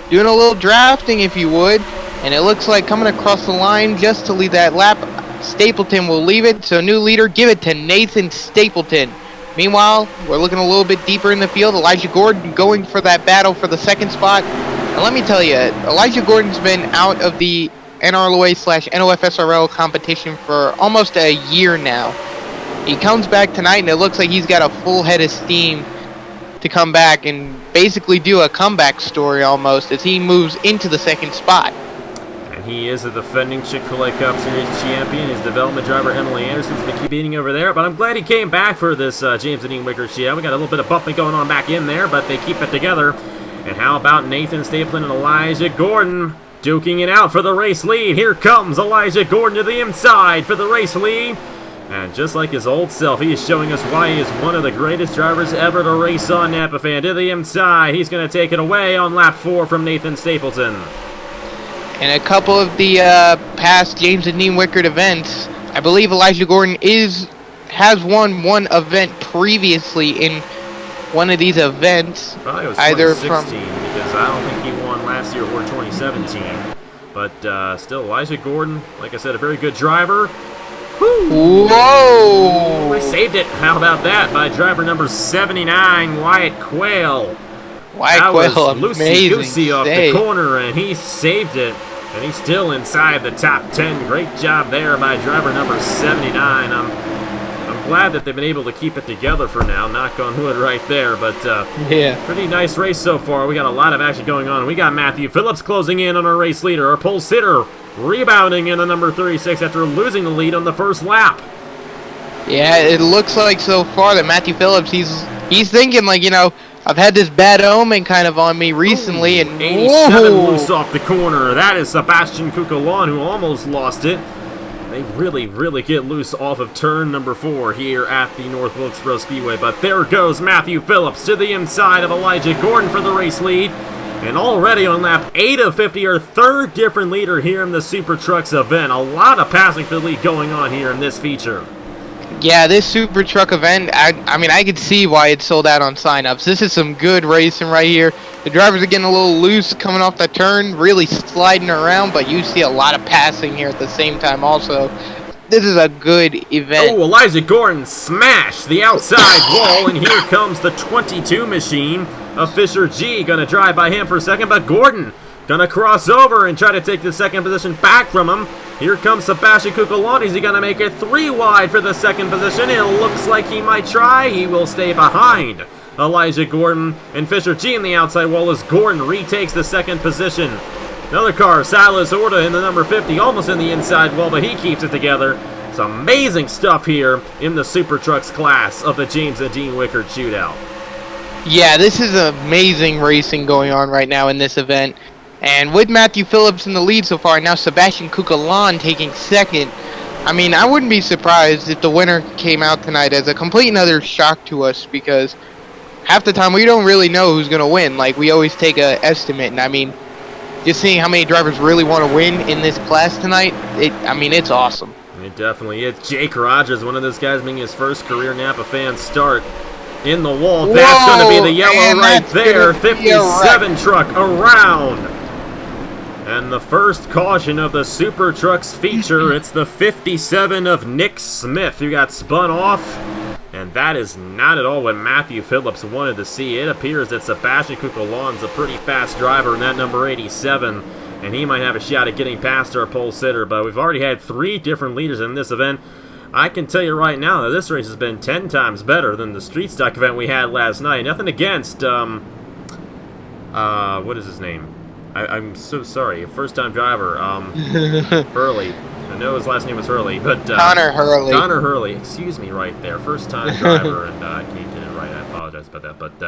[SPEAKER 1] doing a little drafting if you would. And it looks like coming across the line just to lead that lap, Stapleton will leave it. So new leader, give it to Nathan Stapleton. Meanwhile, we're looking a little bit deeper in the field. Elijah Gordon going for that battle for the second spot. And let me tell you, Elijah Gordon's been out of the NRLOA/NOFSRL competition for almost a year now. He comes back tonight, and it looks like he's got a full head of steam to come back and basically do a comeback story almost as he moves into the second spot.
[SPEAKER 2] He is a defending Chick-fil-A Cup Series champion. His development driver, Emily Anderson's been keeping over there, but I'm glad he came back for this James and Dean Wickard Shootout. We got a little bit of bumping going on back in there, but they keep it together. And how about Nathan Stapleton and Elijah Gordon duking it out for the race lead? Here comes Elijah Gordon to the inside for the race lead. And just like his old self, he is showing us why he is one of the greatest drivers ever to race on Napa fan. To the inside, he's going to take it away on lap 4 from Nathan Stapleton.
[SPEAKER 1] In a couple of the past James and Dean Wickard events, I believe Elijah Gordon has won one event previously in one of these events.
[SPEAKER 2] Probably was
[SPEAKER 1] either
[SPEAKER 2] 2016, because I don't think he won last year or 2017. But still, Elijah Gordon, like I said, a very good driver. Woo!
[SPEAKER 1] Whoa!
[SPEAKER 2] We saved it. How about that by driver number 79, Wyatt Quayle.
[SPEAKER 1] Wyatt Quayle,
[SPEAKER 2] amazing loosey-goosey off the
[SPEAKER 1] save.
[SPEAKER 2] Corner, and he saved it. And he's still inside the top 10. Great job there by driver number 79. I'm glad that they've been able to keep it together for now. Knock on wood right there. But
[SPEAKER 1] yeah,
[SPEAKER 2] pretty nice race so far. We got a lot of action going on. We got Matthew Phillips closing in on our race leader. Our pole sitter rebounding in the number 36 after losing the lead on the first lap.
[SPEAKER 1] Yeah, it looks like so far that Matthew Phillips, he's thinking like, I've had this bad omen kind of on me recently, and
[SPEAKER 2] 87 loose off the corner. That is Sebastian Cucalon, who almost lost it. They really get loose off of turn number 4 here at the North Wilkesboro Speedway. But there goes Matthew Phillips to the inside of Elijah Gordon for the race lead. And already on lap 8 of 50, our third different leader here in the SuperTrucks event. A lot of passing for the lead going on here in this feature.
[SPEAKER 1] Yeah, this Super Truck event, I mean, I could see why it sold out on signups. This is some good racing right here. The drivers are getting a little loose coming off the turn, really sliding around, but you see a lot of passing here at the same time also. This is a good event.
[SPEAKER 2] Oh, Elijah Gordon smashed the outside wall, and here comes the 22 machine of Fisher G. Gonna drive by him for a second, but Gordon gonna cross over and try to take the second position back from him. Here comes Sebastian Cuccolone. Is he gonna make it 3 wide for the second position? It looks like he might try. He will stay behind Elijah Gordon and Fisher G in the outside wall as Gordon retakes the second position. Another car, Silas Orta in the number 50, almost in the inside wall, but he keeps it together. Some amazing stuff here in the Super Trucks class of the James and Dean Wickard Shootout.
[SPEAKER 1] Yeah, this is amazing racing going on right now in this event. And with Matthew Phillips in the lead so far, now Sebastian Cuccolone taking second. I mean, I wouldn't be surprised if the winner came out tonight as a complete and utter shock to us, because half the time we don't really know who's going to win. Like, we always take an estimate, and I mean, just seeing how many drivers really want to win in this class tonight, it's awesome.
[SPEAKER 2] It definitely is. Jake Rogers, one of those guys making his first career Napa fan start in the wall. That's going to be the yellow right there. 57 truck around. And the first caution of the Super Trucks feature, it's the 57 of Nick Smith who got spun off. And that is not at all what Matthew Phillips wanted to see. It appears that Sebastian Cuccolone is a pretty fast driver in that number 87. And he might have a shot at getting past our pole sitter. But we've already had 3 different leaders in this event. I can tell you right now that this race has been 10 times better than the street stock event we had last night. Nothing against, what is his name? I'm so sorry. First-time driver, Hurley. I know his last name was Hurley, but
[SPEAKER 1] Connor Hurley.
[SPEAKER 2] Connor Hurley. Excuse me, right there. First-time driver, and I can't get it right. I apologize about that. But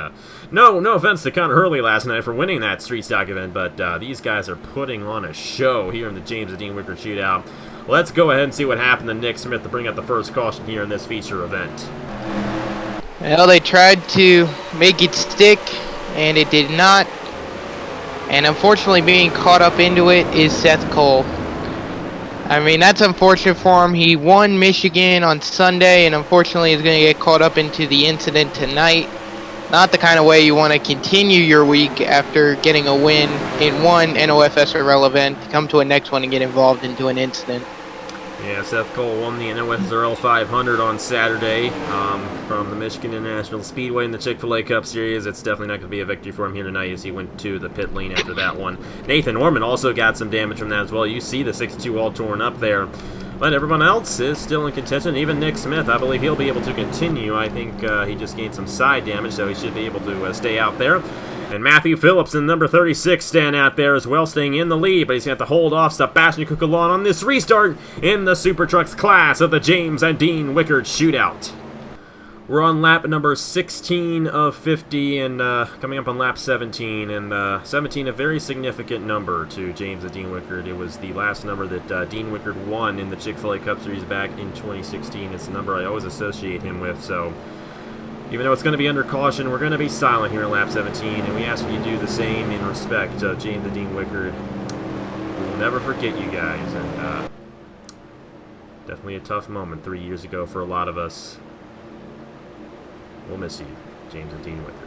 [SPEAKER 2] no offense to Connor Hurley last night for winning that street stock event. But these guys are putting on a show here in the James and Dean Wickard Shootout. Let's go ahead and see what happened to Nick Smith to bring up the first caution here in this feature event.
[SPEAKER 1] Well, they tried to make it stick, and it did not. And unfortunately, being caught up into it is Seth Cole. I mean, that's unfortunate for him. He won Michigan on Sunday, and unfortunately is going to get caught up into the incident tonight. Not the kind of way you want to continue your week after getting a win in one NOFSRL event, to come to a next one and get involved into an incident.
[SPEAKER 2] Yeah, Seth Cole won the NOFSRL 500 on Saturday from the Michigan International Speedway in the Chick-fil-A Cup Series. It's definitely not going to be a victory for him here tonight as he went to the pit lane after that one. Nathan Orman also got some damage from that as well. You see the 62 all torn up there. But everyone else is still in contention. Even Nick Smith, I believe he'll be able to continue. I think he just gained some side damage, so he should be able to stay out there. And Matthew Phillips in number 36 stand out there as well, staying in the lead, but he's going to have to hold off Sebastian Cuccolone on this restart in the Super Trucks class of the James and Dean Wickard Shootout. We're on lap number 16 of 50 and coming up on lap 17. And 17, a very significant number to James and Dean Wickard. It was the last number that Dean Wickard won in the Chick-fil-A Cup Series back in 2016. It's the number I always associate him with, so even though it's going to be under caution, we're going to be silent here in lap 17, and we ask you to do the same in respect of James and Dean Wickard. We'll never forget you guys, and definitely a tough moment 3 years ago for a lot of us. We'll miss you, James and Dean Wickard.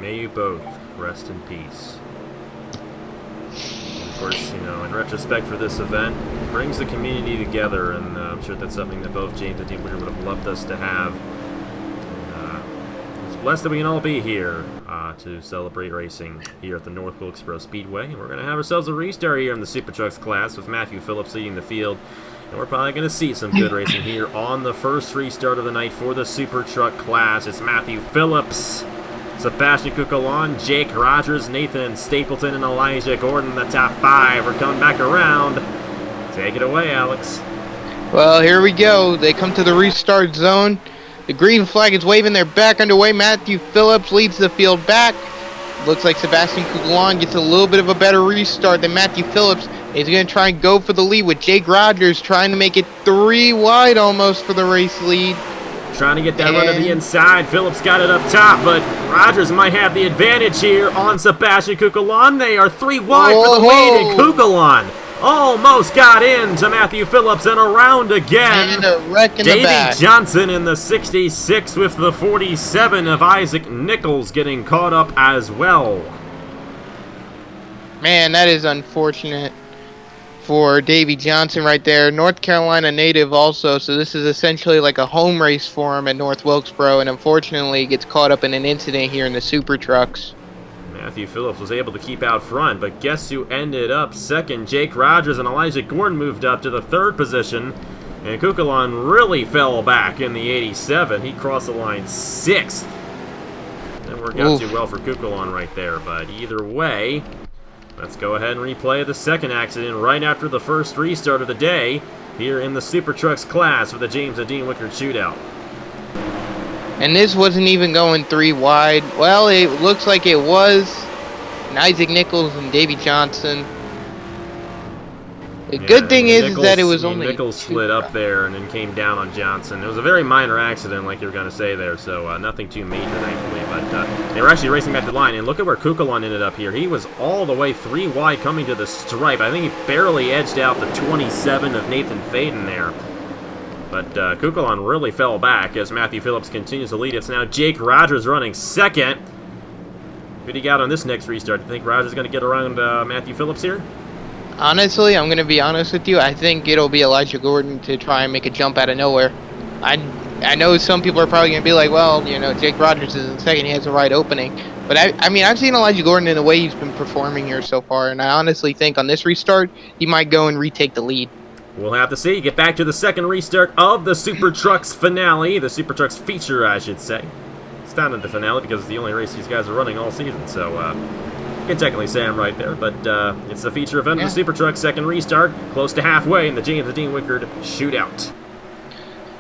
[SPEAKER 2] May you both rest in peace. Of course, you know, in retrospect for this event, it brings the community together, and I'm sure that's something that both James and Dean Wickard would have loved us to have. And, it's blessed that we can all be here to celebrate racing here at the North Wilkesboro Speedway. And we're going to have ourselves a restart here in the SuperTrucks class with Matthew Phillips leading the field. And we're probably going to see some good racing here on the first restart of the night for the SuperTruck class. It's Matthew Phillips, Sebastian Cucolon, Jake Rogers, Nathan Stapleton, and Elijah Gordon, the top 5. We're coming back around. Take it away, Alex.
[SPEAKER 1] Well, here we go. They come to the restart zone. The green flag is waving. They're back underway. Matthew Phillips leads the field back. Looks like Sebastian Cucolon gets a little bit of a better restart than Matthew Phillips. He's going to try and go for the lead with Jake Rogers trying to make it 3 wide almost for the race lead.
[SPEAKER 2] Trying to get that run to the inside. Phillips got it up top, but Rogers might have the advantage here on Sebastian Cucolon. They are 3 wide for the lead, and Cucolon almost got into Matthew Phillips and around again.
[SPEAKER 1] And a wreck in the back.
[SPEAKER 2] Davey Johnson in the 66 with the 47 of Isaac Nichols getting caught up as well.
[SPEAKER 1] Man, that is unfortunate for Davey Johnson right there. North Carolina native also, so this is essentially like a home race for him at North Wilkesboro, and unfortunately gets caught up in an incident here in the Super Trucks.
[SPEAKER 2] Matthew Phillips was able to keep out front, but guess who ended up second? Jake Rogers and Elijah Gordon moved up to the 3rd position, and Cucolon really fell back in the 87. He crossed the line 6th. Didn't work out too well for Cucolon right there, but either way, let's go ahead and replay the second accident right after the first restart of the day here in the SuperTrucks class for the James and Dean Wickard Shootout.
[SPEAKER 1] And this wasn't even going 3 wide. Well, it looks like it was. And Isaac Nichols and Davey Johnson. The good thing is that it was only
[SPEAKER 2] Nichols slid up there and then came down on Johnson. It was a very minor accident, like you were going to say there, so nothing too major, thankfully. But they were actually racing back the line, and look at where Cucolon ended up here. He was all the way 3 wide coming to the stripe. I think he barely edged out the 27 of Nathan Faden there. But Cucolon really fell back as Matthew Phillips continues to lead. It's now Jake Rogers running second. Who do you got on this next restart? Do you think Rogers is going to get around Matthew Phillips here?
[SPEAKER 1] Honestly, I'm going to be honest with you. I think it'll be Elijah Gordon to try and make a jump out of nowhere. I know some people are probably going to be like, well, you know, Jake Rogers is in second. He has a wide opening. But, I mean, I've seen Elijah Gordon in the way he's been performing here so far. And I honestly think on this restart, he might go and retake the lead.
[SPEAKER 2] We'll have to see. Get back to the second restart of the SuperTrucks finale. The SuperTrucks feature, I should say. It's not in the finale because it's the only race these guys are running all season. So, you can technically say I'm right there. But it's the feature event of the SuperTrucks second restart. Close to halfway in the James and Dean Wickard Shootout.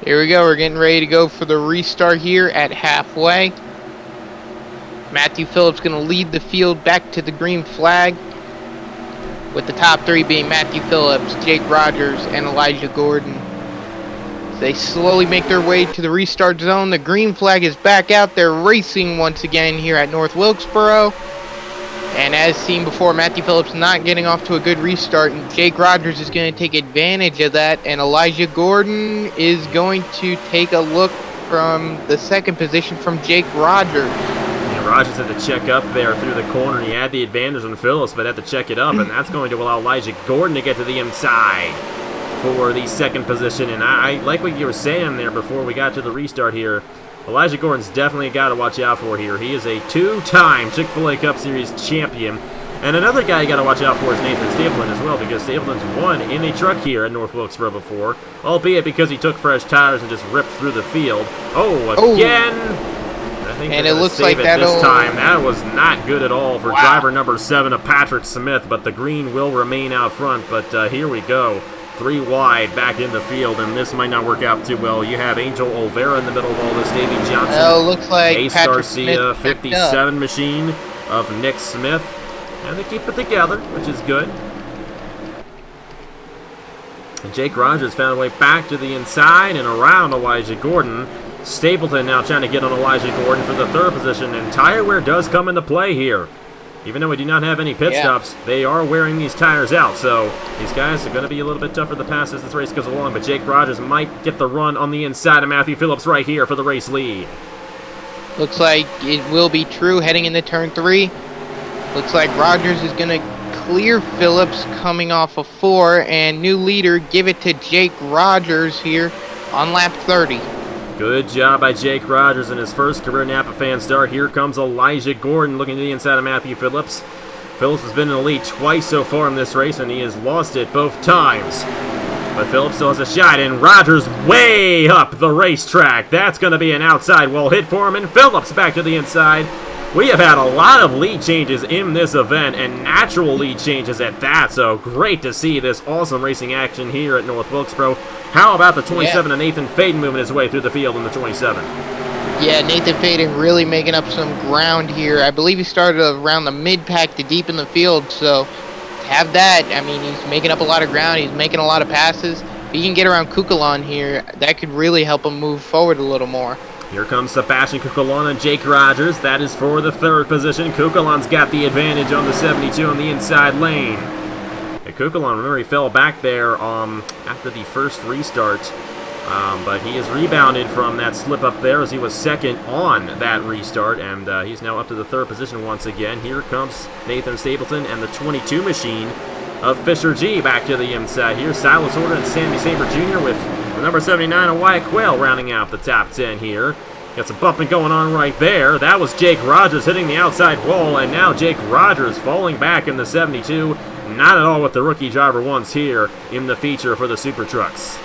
[SPEAKER 1] Here we go. We're getting ready to go for the restart here at halfway. Matthew Phillips going to lead the field back to the green flag, with the top 3 being Matthew Phillips, Jake Rogers, and Elijah Gordon. They slowly make their way to the restart zone. The green flag is back out. They're racing once again here at North Wilkesboro. And as seen before, Matthew Phillips not getting off to a good restart, and Jake Rogers is going to take advantage of that, and Elijah Gordon is going to take a look from the 2nd position from Jake Rogers.
[SPEAKER 2] Rogers had to check up there through the corner. He had the advantage on Phillips, but had to check it up, and that's going to allow Elijah Gordon to get to the inside for the 2nd position. And I like what you were saying there before we got to the restart here. Elijah Gordon's definitely a guy to watch out for here. He is a 2-time Chick-fil-A Cup Series champion. And another guy you got to watch out for is Nathan Stapleton as well, because Stapleton's won in a truck here at North Wilkesboro before, albeit because he took fresh tires and just ripped through the field. Oh, again! I think
[SPEAKER 1] and it looks like
[SPEAKER 2] that this time. That was not good at all for driver number 7 of Patrick Smith, but the green will remain out front. But here we go. 3 wide back in the field, and this might not work out too well. You have Angel Olvera in the middle of all this, Davey Johnson.
[SPEAKER 1] Well, looks like
[SPEAKER 2] Ace
[SPEAKER 1] Patrick
[SPEAKER 2] Garcia,
[SPEAKER 1] Smith
[SPEAKER 2] 57 machine of Nick Smith. And they keep it together, which is good. And Jake Rogers found a way back to the inside and around Elijah Gordon. Stapleton now trying to get on Elijah Gordon for the 3rd position, and tire wear does come into play here. Even though we do not have any pit stops, they are wearing these tires out, so these guys are going to be a little bit tougher to pass as this race goes along, but Jake Rogers might get the run on the inside of Matthew Phillips right here for the race lead.
[SPEAKER 1] Looks like it will be true heading into turn 3. Looks like Rogers is going to clear Phillips coming off of 4, and new leader give it to Jake Rogers here on lap 30.
[SPEAKER 2] Good job by Jake Rogers in his first career Napa fan start. Here comes Elijah Gordon looking to the inside of Matthew Phillips. Phillips has been in the lead twice so far in this race, and he has lost it both times. But Phillips still has a shot, and Rogers way up the racetrack. That's going to be an outside wall hit for him, and Phillips back to the inside. We have had a lot of lead changes in this event, and natural lead changes at that, so great to see this awesome racing action here at North Wilkesboro. How about the 27 and Nathan Faden moving his way through the field in the 27?
[SPEAKER 1] Yeah, Nathan Faden really making up some ground here. I believe he started around the mid-pack to deep in the field, so to have that, I mean, he's making up a lot of ground, he's making a lot of passes. If he can get around Kukulon here, that could really help him move forward a little more.
[SPEAKER 2] Here comes Sebastian Kukulon and Jake Rogers. That is for the third position. Kukulon's got the advantage on the 72 on the inside lane. And Kukulon, remember, he fell back there after the first restart. But he has rebounded from that slip up there as he was second on that restart. And he's now up to the third position once again. Here comes Nathan Stapleton and the 22 machine of Fisher G back to the inside. Here's Silas Order and Sammy Saber Jr. with number 79 and Wyatt Quayle rounding out the top 10 here. Got some bumping going on right there. That was Jake Rogers hitting the outside wall, and now Jake Rogers falling back in the 72. Not at all what the rookie driver wants here in the feature for the Super Trucks.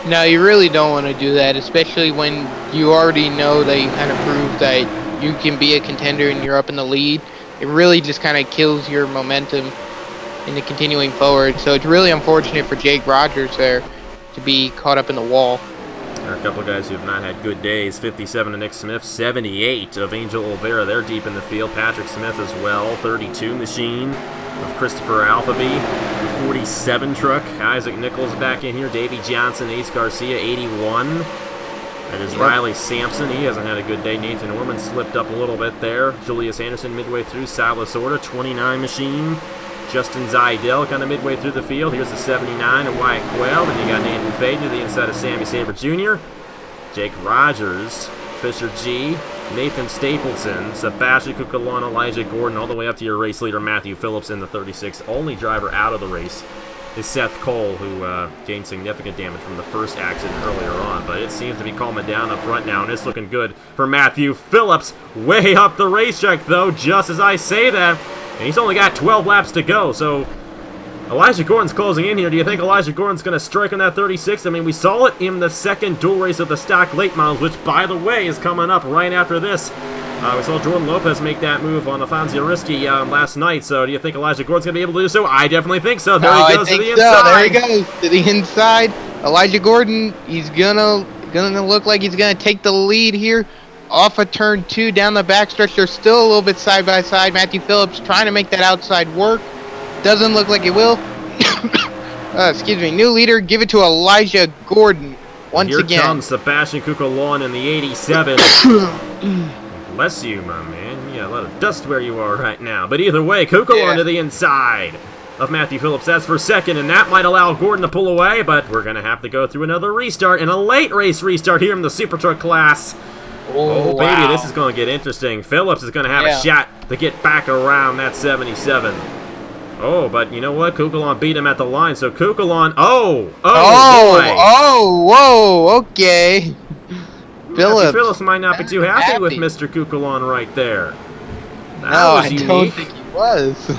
[SPEAKER 1] No, you really don't want to do that, especially when you already know that you kind of proved that you can be a contender and you're up in the lead. It really just kind of kills your momentum in the continuing forward. So it's really unfortunate for Jake Rogers there to be caught up in the wall.
[SPEAKER 2] There are a couple of guys who have not had good days. 57 of Nick Smith, 78 of Angel Olvera. They're deep in the field. Patrick Smith as well. 32 machine of Christopher Alphaby. The 47 truck. Isaac Nichols back in here. Davey Johnson, Ace Garcia, 81. That is Riley Sampson. He hasn't had a good day. Nathan Orman slipped up a little bit there. Julius Anderson midway through. Silas Orta, 29 machine. Justin Zidell kind of midway through the field. Here's the 79 of Wyatt Quayle. Then you got Nathan Faden to the inside of Sammy Saber Jr. Jake Rogers, Fisher G, Nathan Stapleton, Sebastian Kukulon, Elijah Gordon, all the way up to your race leader Matthew Phillips in the 36. Only driver out of the race is Seth Cole, who gained significant damage from the first accident earlier on. But it seems to be calming down up front now, and it's looking good for Matthew Phillips. Way up the racetrack, though, just as I say that. And he's only got 12 laps to go, so Elijah Gordon's closing in here. Do you think Elijah Gordon's going to strike on that 36? I mean, we saw it in the second dual race of the stock late models, which, by the way, is coming up right after this. We saw Jordan Lopez make that move on Afonso Risky last night, so do you think Elijah Gordon's going to be able to do so? I definitely think so. There he goes to the inside.
[SPEAKER 1] There he goes to the inside. Elijah Gordon, he's gonna look like he's going to take the lead here. Off of turn 2 down the backstretch. They're still a little bit side by side. Matthew Phillips trying to make that outside work. Doesn't look like it will. Excuse me. New leader. Give it to Elijah Gordon once again.
[SPEAKER 2] Here comes Sebastian Kukulon in the 87. Bless you, my man. You got a lot of dust where you are right now. But either way, Kukulon to the inside of Matthew Phillips. That's for second, and that might allow Gordon to pull away, but we're going to have to go through another restart and a late race restart here in the Super Truck class. Oh, baby,
[SPEAKER 1] wow.
[SPEAKER 2] This is going to get interesting. Phillips is going to have a shot to get back around that 77. Oh, but you know what? Kukulon beat him at the line, so Kukulon... Boy.
[SPEAKER 1] Whoa, okay.
[SPEAKER 2] Phillips might not be too happy with Mr. Kukulon right there.
[SPEAKER 1] I don't think he was.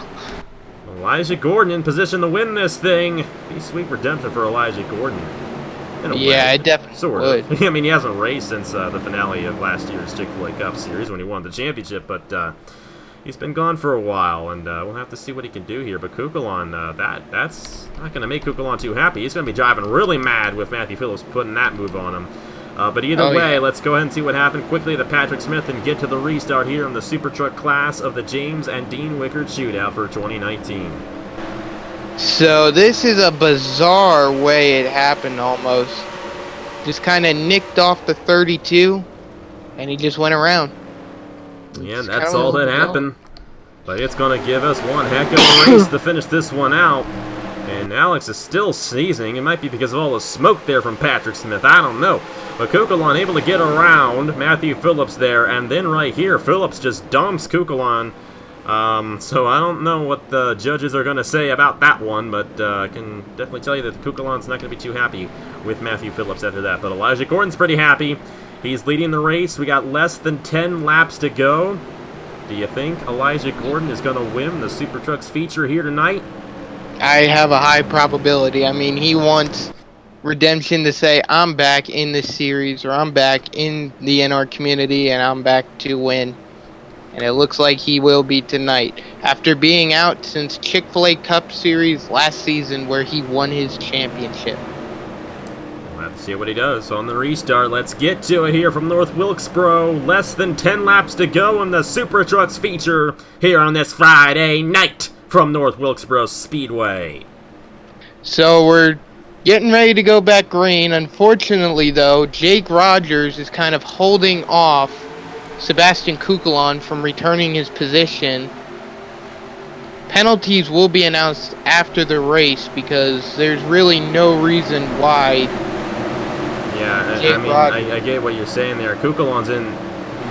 [SPEAKER 2] Elijah Gordon in position to win this thing. Be sweet redemption for Elijah Gordon.
[SPEAKER 1] Yeah, it definitely would.
[SPEAKER 2] I mean, he hasn't raced since the finale of last year's Chick-fil-A Cup Series when he won the championship, but he's been gone for a while, and we'll have to see what he can do here. But Kukulon, that's not going to make Kukulon too happy. He's going to be driving really mad with Matthew Phillips putting that move on him. But either way, let's go ahead and see what happened quickly to Patrick Smith and get to the restart here in the Super Truck class of the James and Dean Wickard Shootout for 2019.
[SPEAKER 1] So this is a bizarre way it happened almost. Just kind of nicked off the 32, and he just went around.
[SPEAKER 2] Yeah, that's all that happened. But it's going to give us one heck of a race to finish this one out. And Alex is still sneezing. It might be because of all the smoke there from Patrick Smith. I don't know. But Kukulon able to get around Matthew Phillips there. And then right here, Phillips just dumps Kukulon. So I don't know what the judges are going to say about that one, but I can definitely tell you that Kukulon's not going to be too happy with Matthew Phillips after that. But Elijah Gordon's pretty happy. He's leading the race. We got less than 10 laps to go. Do you think Elijah Gordon is going to win the SuperTrucks feature here tonight?
[SPEAKER 1] I have a high probability. I mean, he wants redemption to say, I'm back in this series, or I'm back in the NR community, and I'm back to win. And it looks like he will be tonight. After being out since Chick-fil-A Cup Series last season, where he won his championship.
[SPEAKER 2] We'll have to see what he does on the restart. Let's get to it here from North Wilkesboro. Less than 10 laps to go in the SuperTrucks feature here on this Friday night from North Wilkesboro Speedway.
[SPEAKER 1] So we're getting ready to go back green. Unfortunately, though, Jake Rogers is kind of holding off Sebastian Kukulon from returning his position. Penalties will be announced after the race because there's really no reason why.
[SPEAKER 2] Yeah, I get what you're saying there. Kukulon's in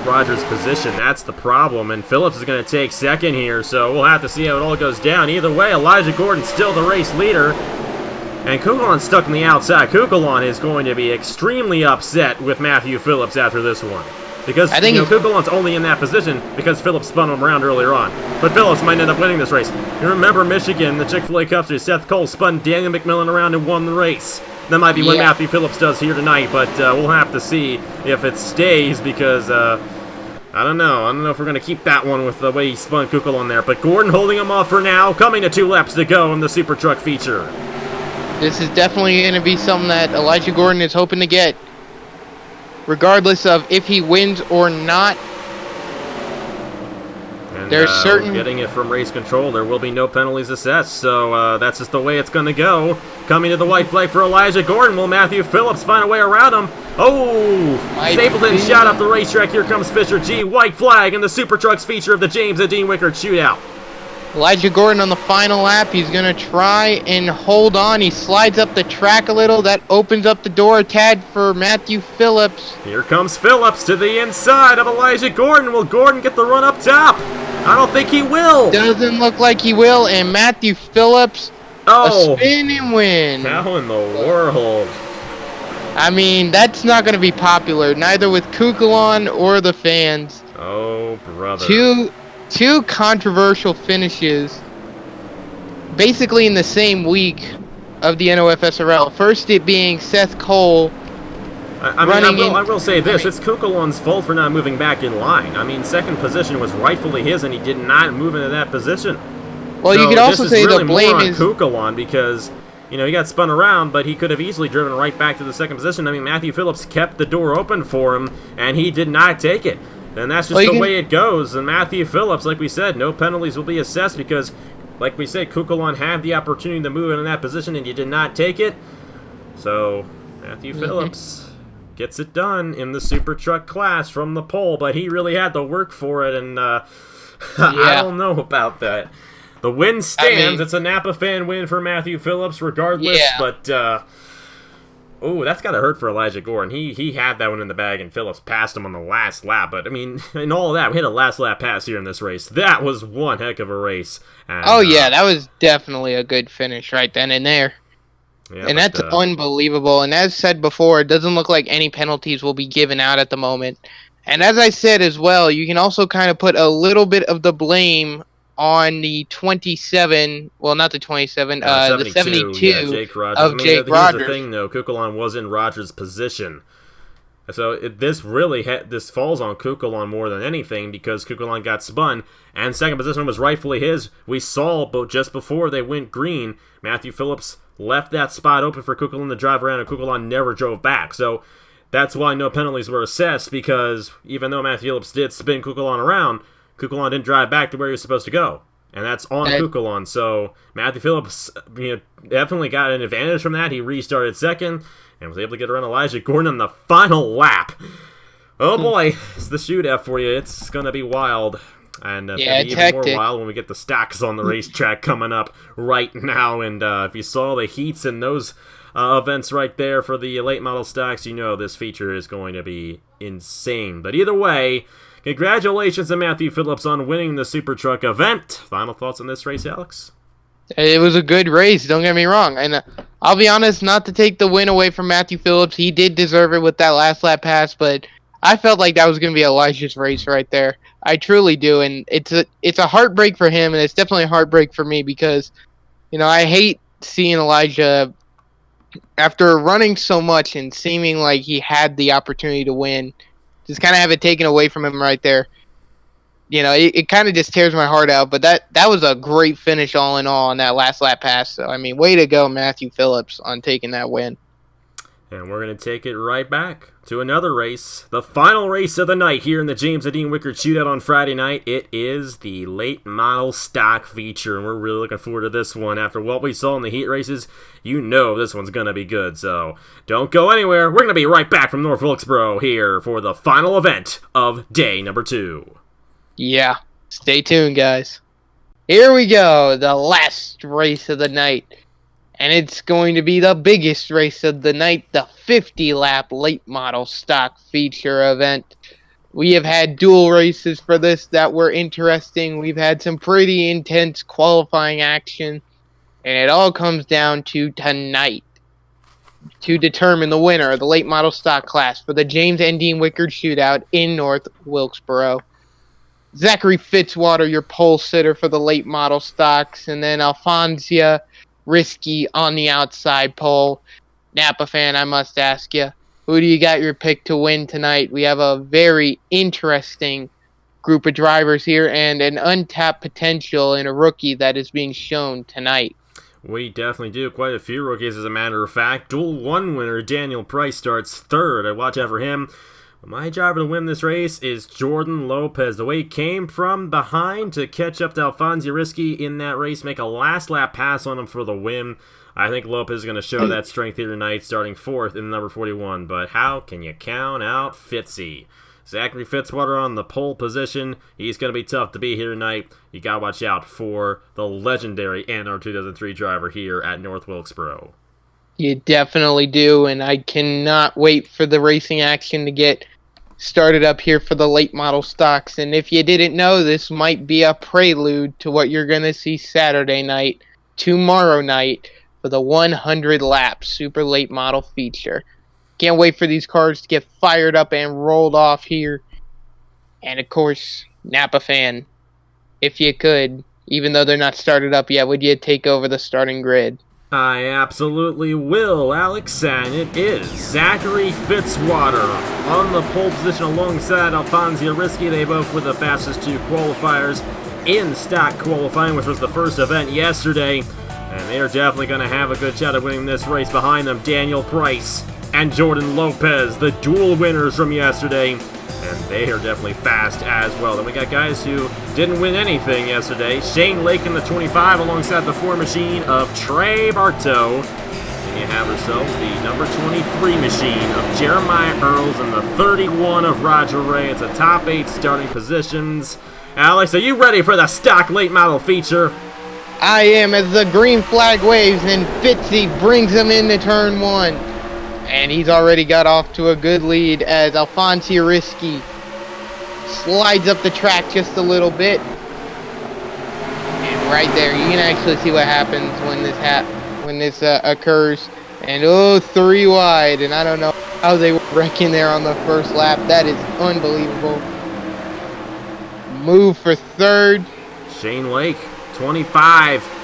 [SPEAKER 2] Rogers' position. That's the problem, and Phillips is going to take second here, so we'll have to see how it all goes down. Either way, Elijah Gordon's still the race leader, and Kukulon's stuck on the outside. Kukulon is going to be extremely upset with Matthew Phillips after this one. Because Kukulon's only in that position because Phillips spun him around earlier on. But Phillips might end up winning this race. You remember Michigan, the Chick-fil-A Cup Series, Seth Cole spun Daniel McMillan around and won the race. That might be what Matthew Phillips does here tonight, but we'll have to see if it stays because, I don't know. I don't know if we're going to keep that one with the way he spun Kukulon there. But Gordon holding him off for now, coming to 2 laps to go in the SuperTruck feature.
[SPEAKER 1] This is definitely going to be something that Elijah Gordon is hoping to get, regardless of if he wins or not.
[SPEAKER 2] And,
[SPEAKER 1] there's certain
[SPEAKER 2] getting it from race control, there will be no penalties assessed, so that's just the way it's going to go. Coming to the white flag for Elijah Gordon. Will Matthew Phillips find a way around him? Oh, Stapleton shot up the racetrack. Here comes Fisher G. White flag in the SuperTrucks feature of the James and Dean Wickard Shootout.
[SPEAKER 1] Elijah Gordon on the final lap. He's going to try and hold on. He slides up the track a little. That opens up the door a tad for Matthew Phillips.
[SPEAKER 2] Here comes Phillips to the inside of Elijah Gordon. Will Gordon get the run up top? I don't think he will.
[SPEAKER 1] Doesn't look like he will. And Matthew Phillips, a spin and win.
[SPEAKER 2] How in the world?
[SPEAKER 1] I mean, that's not going to be popular, neither with Kukulon or the fans.
[SPEAKER 2] Oh, brother.
[SPEAKER 1] Two controversial finishes, basically in the same week of the NOFSRL. First, it being Seth Cole.
[SPEAKER 2] I will say this: it's Kukulon's fault for not moving back in line. I mean, second position was rightfully his, and he did not move into that position.
[SPEAKER 1] Well, so you could also say the blame is
[SPEAKER 2] Kukulon because he got spun around, but he could have easily driven right back to the second position. I mean, Matthew Phillips kept the door open for him, and he did not take it. And that's just the way it goes. And Matthew Phillips, like we said, no penalties will be assessed because, like we said, Kukulon had the opportunity to move in that position and he did not take it. So Matthew Phillips gets it done in the SuperTruck class from the pole, but he really had to work for it, and I don't know about that. The win stands. It's a Napa fan win for Matthew Phillips regardless, but oh, that's got to hurt for Elijah Gordon. He had that one in the bag, and Phillips passed him on the last lap. But, I mean, in all of that, we hit a last lap pass here in this race. That was one heck of a race. And,
[SPEAKER 1] that was definitely a good finish right then and there. Yeah, and that's unbelievable. And as said before, it doesn't look like any penalties will be given out at the moment. And as I said as well, you can also kind of put a little bit of the blame on the 27, well, not the 27, the 72
[SPEAKER 2] Jake Rogers.
[SPEAKER 1] Of Jake Rogers.
[SPEAKER 2] Here's the thing, though. Kukulon was in Rogers' position. So this really this falls on Kukulon more than anything because Kukulon got spun, and second position was rightfully his. We saw, but just before they went green, Matthew Phillips left that spot open for Kukulon to drive around, and Kukulon never drove back. So that's why no penalties were assessed, because even though Matthew Phillips did spin Kukulon around, Kukulon didn't drive back to where he was supposed to go. And that's on Kukulon. So Matthew Phillips definitely got an advantage from that. He restarted second and was able to get around Elijah Gordon on the final lap. Oh boy, it's the shootout for you. It's going to be wild. And it's going to be even more wild when we get the stacks on the racetrack coming up right now. And if you saw the heats in those events right there for the late model stacks, you know this feature is going to be insane. But either way, congratulations to Matthew Phillips on winning the SuperTruck event. Final thoughts on this race, Alex?
[SPEAKER 1] It was a good race, don't get me wrong. And I'll be honest, not to take the win away from Matthew Phillips, he did deserve it with that last lap pass, but I felt like that was going to be Elijah's race right there. I truly do, and it's a heartbreak for him, and it's definitely a heartbreak for me because I hate seeing Elijah after running so much and seeming like he had the opportunity to win, just kind of have it taken away from him right there. It kind of just tears my heart out. But that was a great finish all in all on that last lap pass. So I mean, way to go, Matthew Phillips, on taking that win.
[SPEAKER 2] And we're going to take it right back to another race. The final race of the night here in the James and Dean Wickard Shootout on Friday night. It is the late model stock feature, and we're really looking forward to this one. After what we saw in the heat races, you know this one's going to be good. So don't go anywhere. We're going to be right back from North Wilkesboro here for the final event of day number 2.
[SPEAKER 1] Yeah, stay tuned, guys. Here we go, the last race of the night. And it's going to be the biggest race of the night, the 50-lap late model stock feature event. We have had dual races for this that were interesting. We've had some pretty intense qualifying action. And it all comes down to tonight to determine the winner of the late model stock class for the James and Dean Wickard Shootout in North Wilkesboro. Zachary Fitzwater, your pole sitter for the late model stocks, and then Alfonsia Risky on the outside pole. Napa fan, I must ask you, who do you got your pick to win tonight? We have a very interesting group of drivers here and an untapped potential in a rookie that is being shown tonight.
[SPEAKER 2] We definitely do. Quite a few rookies, as a matter of fact. Dual 1 winner Daniel Price starts third. I'd watch out for him. My driver to win this race is Jordan Lopez. The way he came from behind to catch up to Alfonso Risky in that race, make a last lap pass on him for the win. I think Lopez is going to show that strength here tonight, starting 4th in the number 41. But how can you count out Fitzy? Zachary Fitzwater on the pole position. He's going to be tough to beat here tonight. You got to watch out for the legendary NR 2003 driver here at North Wilkesboro.
[SPEAKER 1] You definitely do, and I cannot wait for the racing action to get started up here for the late model stocks. And if you didn't know, this might be a prelude to what you're going to see Saturday night, tomorrow night, for the 100-lap super late model feature. Can't wait for these cars to get fired up and rolled off here. And of course, Napa fan, if you could, even though they're not started up yet, would you take over the starting grid?
[SPEAKER 2] I absolutely will, Alex, and it is Zachary Fitzwater on the pole position alongside Alfonso Risky. They both were the fastest 2 qualifiers in stock qualifying, which was the first event yesterday, and they are definitely going to have a good shot at winning this race. Behind them, Daniel Price and Jordan Lopez, the dual winners from yesterday, and they are definitely fast as well. Then we got guys who didn't win anything yesterday. Shane Lake in the 25 alongside the 4 machine of Trey Bartow. And you have ourselves the number 23 machine of Jeremiah Earls and the 31 of Roger Ray. It's a top 8 starting positions. Alex, are you ready for the stock late model feature?
[SPEAKER 1] I am, as the green flag waves and Fitzy brings him into turn 1. And he's already got off to a good lead as Alfonso Risky slides up the track just a little bit. And right there, you can actually see what happens when this occurs. And 3 wide, and I don't know how they were wrecking there on the first lap. That is unbelievable. Move for 3rd.
[SPEAKER 2] Shane Lake, 25.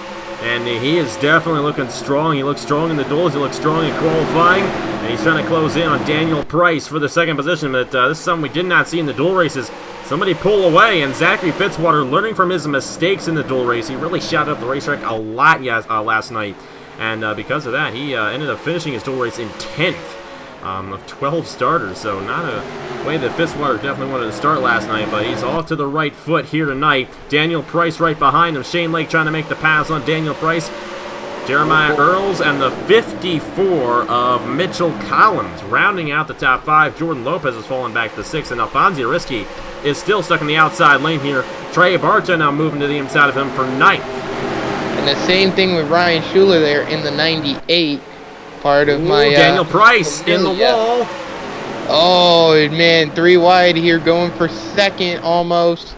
[SPEAKER 2] And he is definitely looking strong. He looks strong in the duels. He looks strong in qualifying. And he's trying to close in on Daniel Price for the 2nd position. But this is something we did not see in the dual races. Somebody pull away, and Zachary Fitzwater, learning from his mistakes in the dual race, he really shot up the racetrack a lot last night. And because of that, he ended up finishing his dual race in 10th of 12 starters. So not a way that Fitzwater definitely wanted to start last night, but he's off to the right foot here tonight. Daniel Price right behind him. Shane Lake trying to make the pass on Daniel Price. Jeremiah Earls and the 54 of Mitchell Collins. Rounding out the top 5, Jordan Lopez is falling back to 6th, and Alfonso Risky is still stuck in the outside lane here. Trey Barta now moving to the inside of him for 9th.
[SPEAKER 1] And the same thing with Ryan Schuler there in the 98. Part of my
[SPEAKER 2] Daniel Price in the wall.
[SPEAKER 1] Oh man, 3 wide here, going for 2nd almost.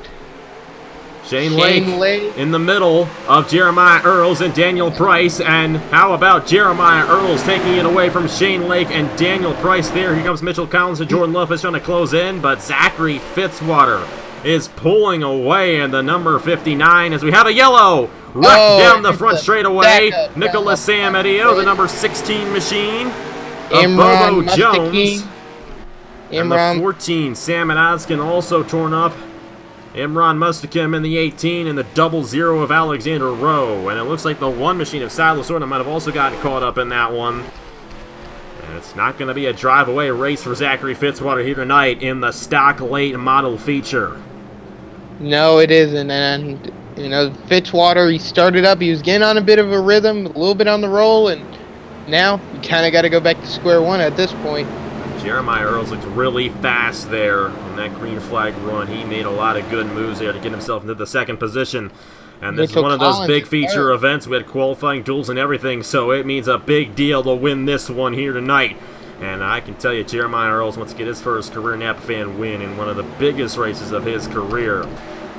[SPEAKER 2] Shane Lake in the middle of Jeremiah Earls and Daniel Price. And how about Jeremiah Earls taking it away from Shane Lake and Daniel Price there? Here comes Mitchell Collins and Jordan Lopez trying to close in, but Zachary Fitzwater is pulling away in the number 59 as we have a yellow wreck down the front straightaway. Nicholas Samadeo, the number 16 machine of Bobo Jones. And the 14, Sam Adaskin, also torn up. Imran Mustakim in the 18 and the 00 of Alexander Rowe. And it looks like the 1 machine of Sad Lasorda might have also gotten caught up in that one. And it's not going to be a drive-away race for Zachary Fitzwater here tonight in the stock late model feature.
[SPEAKER 1] No, it isn't. And, you know, Fitzwater, he started up, he was getting on a bit of a rhythm, a little bit on the roll, and now you kind of got to go back to square one at this point.
[SPEAKER 2] Jeremiah Earls looked really fast there in that green flag run. He made a lot of good moves there to get himself into the second position. And this is one of those big feature events. We had qualifying duels and everything, so it means a big deal to win this one here tonight. And I can tell you, Jeremiah Earls wants to get his first career Napa fan win in one of the biggest races of his career.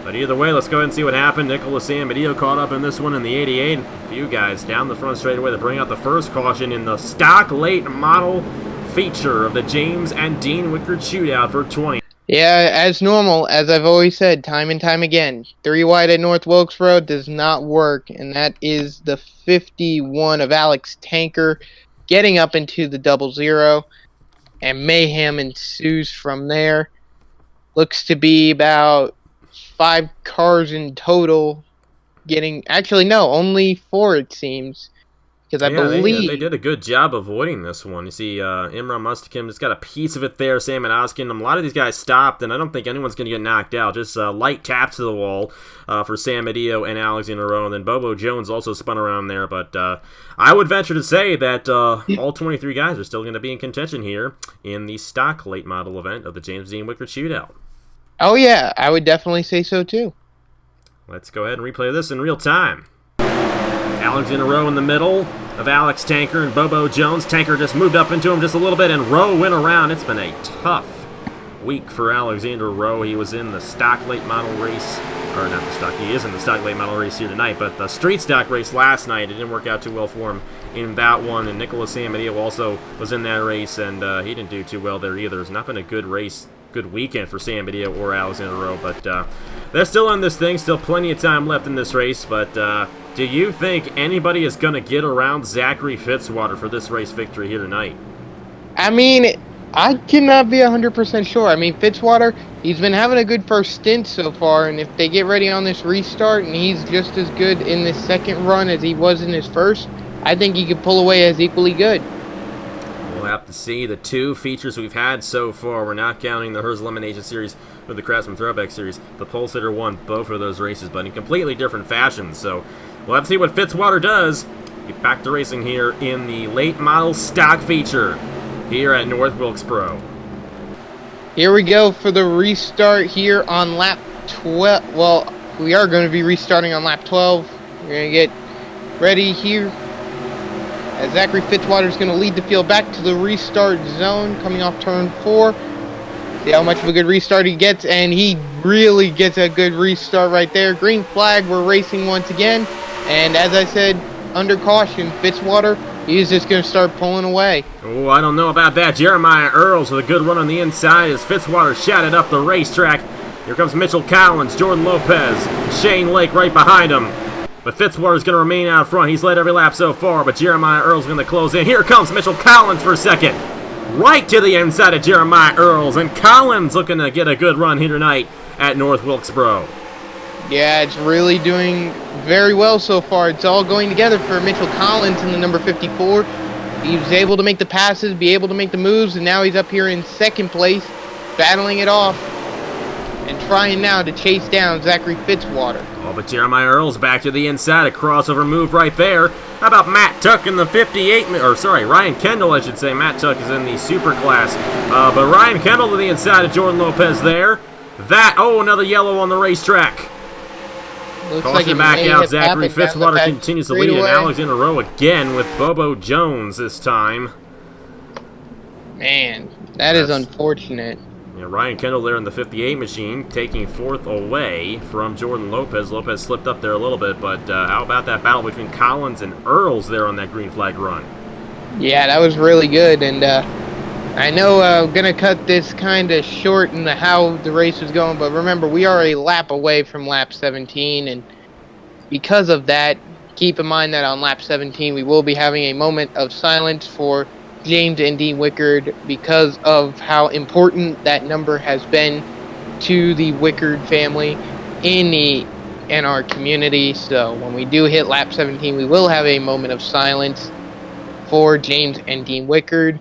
[SPEAKER 2] But either way, let's go ahead and see what happened. Nicholas Samadeo caught up in this one in the 88. A few guys down the front straightaway to bring out the first caution in the stock late model feature of the James and Dean Wickard Shootout for 20.
[SPEAKER 1] Yeah, as normal, as I've always said time and time again, 3 wide at North Wilkesboro does not work, and that is the 51 of Alex Tanker getting up into the 00, and mayhem ensues from there. Looks to be about 5 cars in total getting, actually no, only 4 it seems. Because I believe
[SPEAKER 2] they did a good job avoiding this one. You see, Imran Mustakim just got a piece of it there. Sam Adaskin. A lot of these guys stopped, and I don't think anyone's going to get knocked out. Just light taps to the wall for Samadeo and Alexander Rowe. And then Bobo Jones also spun around there. But I would venture to say that all 23 guys are still going to be in contention here in the stock late model event of the James Dean Wickard Shootout.
[SPEAKER 1] Oh, yeah. I would definitely say so, too.
[SPEAKER 2] Let's go ahead and replay this in real time. Alexander Rowe in the middle of Alex Tanker and Bobo Jones. Tanker just moved up into him just a little bit, and Rowe went around. It's been a tough week for Alexander Rowe. He was in the stock late model race, or not the stock, he is in the stock late model race here tonight, but the street stock race last night, it didn't work out too well for him in that one, and Nicholas Samadeo also was in that race, and he didn't do too well there either. It's not been a good race, good weekend for Samadeo or Alexander Rowe, but they're still in this thing, still plenty of time left in this race, but do you think anybody is going to get around Zachary Fitzwater for this race victory here tonight?
[SPEAKER 1] I mean, I cannot be 100% sure. I mean, Fitzwater, he's been having a good first stint so far, and if they get ready on this restart and he's just as good in this second run as he was in his first, I think he could pull away as equally good.
[SPEAKER 2] We'll have to see. The 2 features we've had so far, we're not counting the Hers Elimination Series or the Craftsman Throwback Series. The Pulse Hitter won both of those races, but in completely different fashions, so we'll have to see what Fitzwater does. Get back to racing here in the late model stock feature here at North Wilkesboro.
[SPEAKER 1] Here we go for the restart here on lap 12. Well, we are going to be restarting on lap 12. We're going to get ready here as Zachary Fitzwater is going to lead the field back to the restart zone coming off turn 4. See how much of a good restart he gets, and he really gets a good restart right there. Green flag, we're racing once again, and as I said, under caution, Fitzwater, he's just going to start pulling away.
[SPEAKER 2] Oh, I don't know about that. Jeremiah Earls with a good run on the inside as Fitzwater shouted up the racetrack. Here comes Mitchell Collins, Jordan Lopez, Shane Lake right behind him. But Fitzwater's going to remain out front. He's led every lap so far, but Jeremiah Earls going to close in. Here comes Mitchell Collins for second. Right to the inside of Jeremiah Earls, and Collins looking to get a good run here tonight at North Wilkesboro.
[SPEAKER 1] Yeah, it's really doing very well so far. It's all going together for Mitchell Collins in the number 54. He was able to make the passes, be able to make the moves, and now he's up here in second place, battling it off, and trying now to chase down Zachary Fitzwater.
[SPEAKER 2] Oh, but Jeremiah Earls back to the inside, a crossover move right there. How about Matt Tuck in the 58, or sorry, Ryan Kendall, I should say. Matt Tuck is in the super class. But Ryan Kendall to the inside of Jordan Lopez there. Another yellow on the racetrack.
[SPEAKER 1] Looks
[SPEAKER 2] Caution
[SPEAKER 1] like it
[SPEAKER 2] back
[SPEAKER 1] may
[SPEAKER 2] out.
[SPEAKER 1] have
[SPEAKER 2] Zachary
[SPEAKER 1] happened down the
[SPEAKER 2] Fitzwater
[SPEAKER 1] back
[SPEAKER 2] continues to lead, and
[SPEAKER 1] straightaway.
[SPEAKER 2] Alexander Rowe again with Bobo Jones this time.
[SPEAKER 1] Man, that's unfortunate.
[SPEAKER 2] You know, Ryan Kendall there in the 58 machine, taking fourth away from Jordan Lopez. Lopez slipped up there a little bit, but how about that battle between Collins and Earls there on that green flag run?
[SPEAKER 1] Yeah, that was really good, and I know I'm going to cut this kind of short in how the race was going, but remember, we are a lap away from lap 17, and because of that, keep in mind that on lap 17, we will be having a moment of silence for James and Dean Wickard because of how important that number has been to the Wickard family in our community. So when we do hit lap 17, we will have a moment of silence for James and Dean Wickard.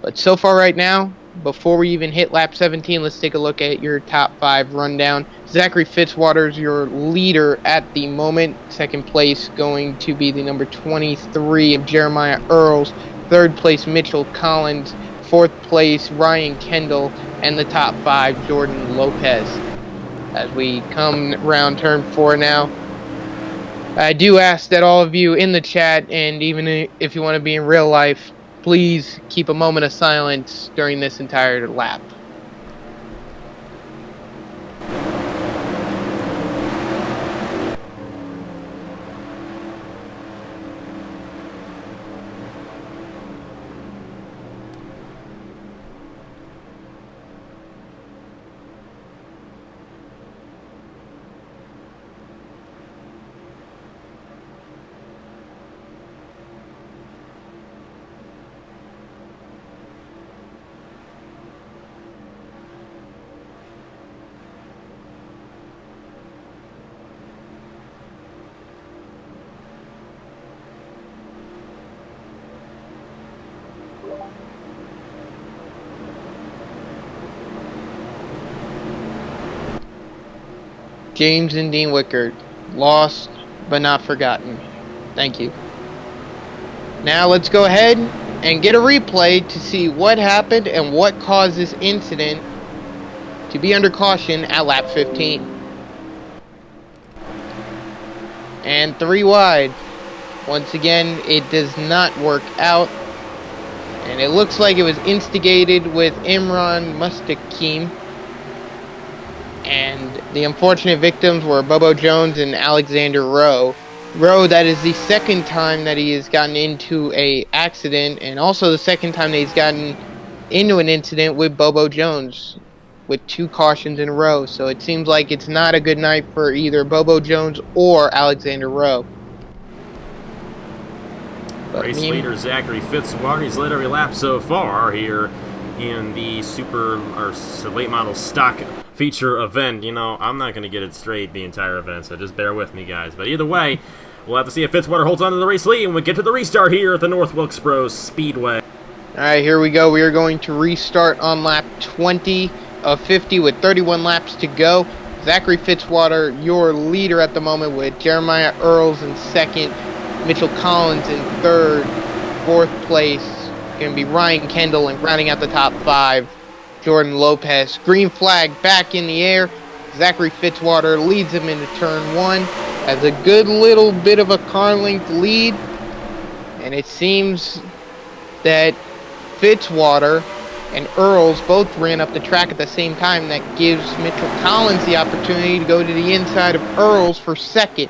[SPEAKER 1] But so far right now, before we even hit lap 17, let's take a look at your top 5 rundown. Zachary Fitzwater is your leader at the moment. Second place going to be the number 23 of Jeremiah Earls. Third place, Mitchell Collins. Fourth place, Ryan Kendall. And the top 5, Jordan Lopez. As we come around turn 4 now, I do ask that all of you in the chat, and even if you want to be in real life, please keep a moment of silence during this entire lap. James and Dean Wickard, lost but not forgotten. Thank you. Now let's go ahead and get a replay to see what happened and what caused this incident to be under caution at lap 15. And 3 wide. Once again, it does not work out. And it looks like it was instigated with Imran Mustaqim. And the unfortunate victims were Bobo Jones and Alexander Rowe. Rowe, that is the second time that he has gotten into an accident, and also the second time that he's gotten into an incident with Bobo Jones, with 2 cautions in a row. So it seems like it's not a good night for either Bobo Jones or Alexander Rowe.
[SPEAKER 2] Race leader Zachary Fitzwater, he's led every lap so far here in the late model stock feature event. You know, I'm not going to get it straight the entire event, so just bear with me, guys. But either way, we'll have to see if Fitzwater holds on to the race lead when we get to the restart here at the North Wilkesboro Speedway.
[SPEAKER 1] Alright, here we go. We are going to restart on lap 20 of 50 with 31 laps to go. Zachary Fitzwater, your leader at the moment, with Jeremiah Earls in second, Mitchell Collins in third. Fourth place going to be Ryan Kendall, and rounding out the top 5, Jordan Lopez. Green flag back in the air. Zachary Fitzwater leads him into turn 1. Has a good little bit of a car length lead. And it seems that Fitzwater and Earls both ran up the track at the same time. That gives Mitchell Collins the opportunity to go to the inside of Earls for second.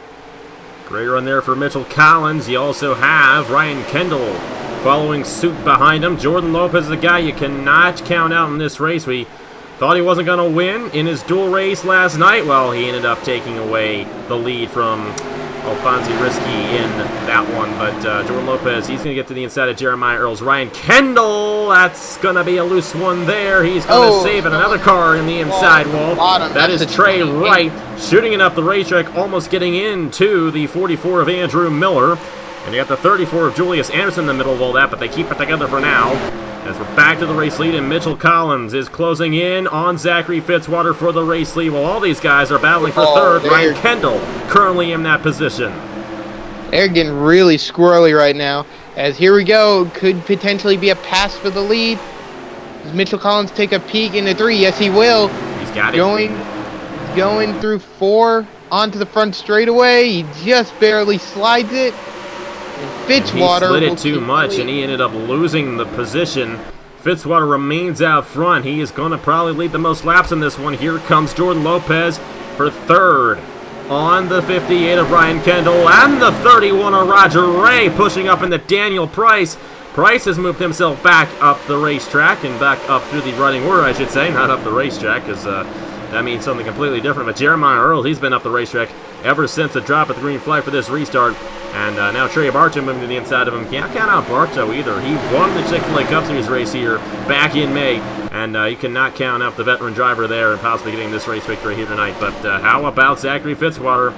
[SPEAKER 2] Great run there for Mitchell Collins. You also have Ryan Kendall following suit behind him. Jordan Lopez is a guy you cannot count out in this race. We thought he wasn't going to win in his dual race last night. Well, he ended up taking away the lead from Alfonso Risky in that one. But Jordan Lopez, he's going to get to the inside of Jeremiah Earls. Ryan Kendall, that's going to be a loose one there. He's going to save it. Another car in the inside wall. That is Trey Wright shooting it up the racetrack, almost getting into the 44 of Andrew Miller. And you got the 34 of Julius Anderson in the middle of all that, but they keep it together for now. As we're back to the race lead, and Mitchell Collins is closing in on Zachary Fitzwater for the race lead, while all these guys are battling for third. Ryan Kendall currently in that position.
[SPEAKER 1] They're getting really squirrely right now. As here we go, could potentially be a pass for the lead. Does Mitchell Collins take a peek into 3? Yes, he will.
[SPEAKER 2] He's got it.
[SPEAKER 1] Going through 4 onto the front straightaway. He just barely slides it. And Fitzwater
[SPEAKER 2] he slid it too much, and he ended up losing the position Fitzwater remains out front. He is going to probably lead the most laps in this one. Here comes Jordan Lopez for third on the 58 of Ryan Kendall, and the 31 of Roger Ray pushing up into Daniel Price. Price has moved himself back up the racetrack and back up through the running order, I should say, not up the racetrack, because that means something completely different. But Jeremiah Earls, he's been up the racetrack ever since the drop at the green flag for this restart. And now Trey Bartow moving to the inside of him. Can't count out Bartow either. He won the Chick-fil-A Cup Series race here back in May. And you cannot count out the veteran driver there and possibly getting this race victory here tonight. But how about Zachary Fitzwater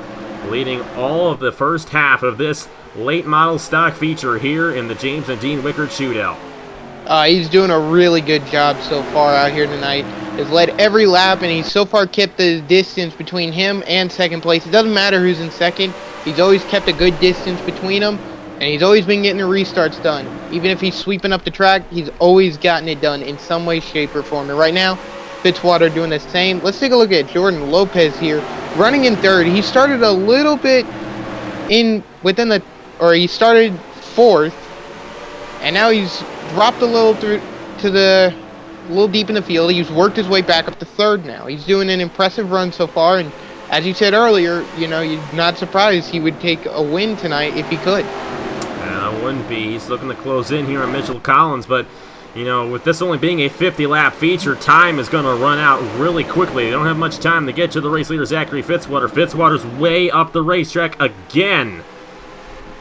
[SPEAKER 2] leading all of the first half of this late model stock feature here in the James and Dean Wickard Shootout?
[SPEAKER 1] He's doing a really good job so far out here tonight. He's led every lap, and he's so far kept the distance between him and second place. It doesn't matter who's in second. He's always kept a good distance between them, and he's always been getting the restarts done. Even if he's sweeping up the track, he's always gotten it done in some way, shape, or form. And right now, Fitzwater doing the same. Let's take a look at Jordan Lopez here, running in third. He started a little bit he started fourth, and now he's dropped a little a little deep in the field. He's worked his way back up to third now. He's doing an impressive run so far, and as you said earlier, you know, you're not surprised he would take a win tonight if he could.
[SPEAKER 2] I wouldn't be. He's looking to close in here on Mitchell Collins, but you know, with this only being a 50-lap feature, time is going to run out really quickly. They don't have much time to get to the race leader, Zachary Fitzwater. Fitzwater's way up the racetrack again.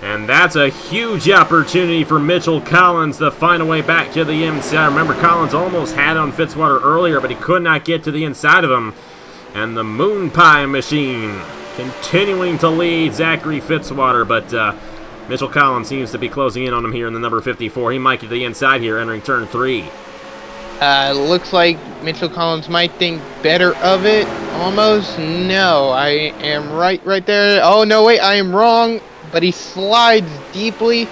[SPEAKER 2] And that's a huge opportunity for Mitchell Collins to find a way back to the inside. Remember, Collins almost had on Fitzwater earlier, but he could not get to the inside of him. And the Moon Pie Machine continuing to lead Zachary Fitzwater, but Mitchell Collins seems to be closing in on him here in the number 54. He might get to the inside here entering turn 3.
[SPEAKER 1] Looks like Mitchell Collins might think better of it. Almost. No, I am right there. Oh, no, wait, I am wrong. But he slides deeply.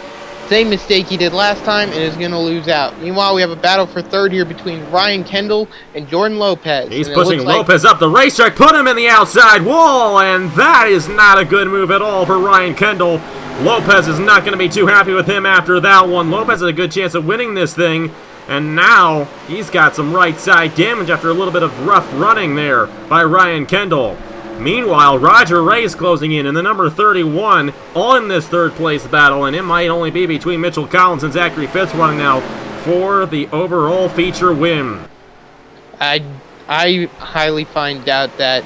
[SPEAKER 1] Same mistake he did last time and is going to lose out. Meanwhile, we have a battle for third here between Ryan Kendall and Jordan Lopez.
[SPEAKER 2] He's pushing Lopez up the racetrack, put him in the outside wall, and that is not a good move at all for Ryan Kendall. Lopez is not going to be too happy with him after that one. Lopez had a good chance of winning this thing, and now he's got some right side damage after a little bit of rough running there by Ryan Kendall. Meanwhile, Roger Ray is closing in the number 31 on this third place battle, and it might only be between Mitchell Collins and Zachary Fitzwater now for the overall feature win.
[SPEAKER 1] I highly find doubt that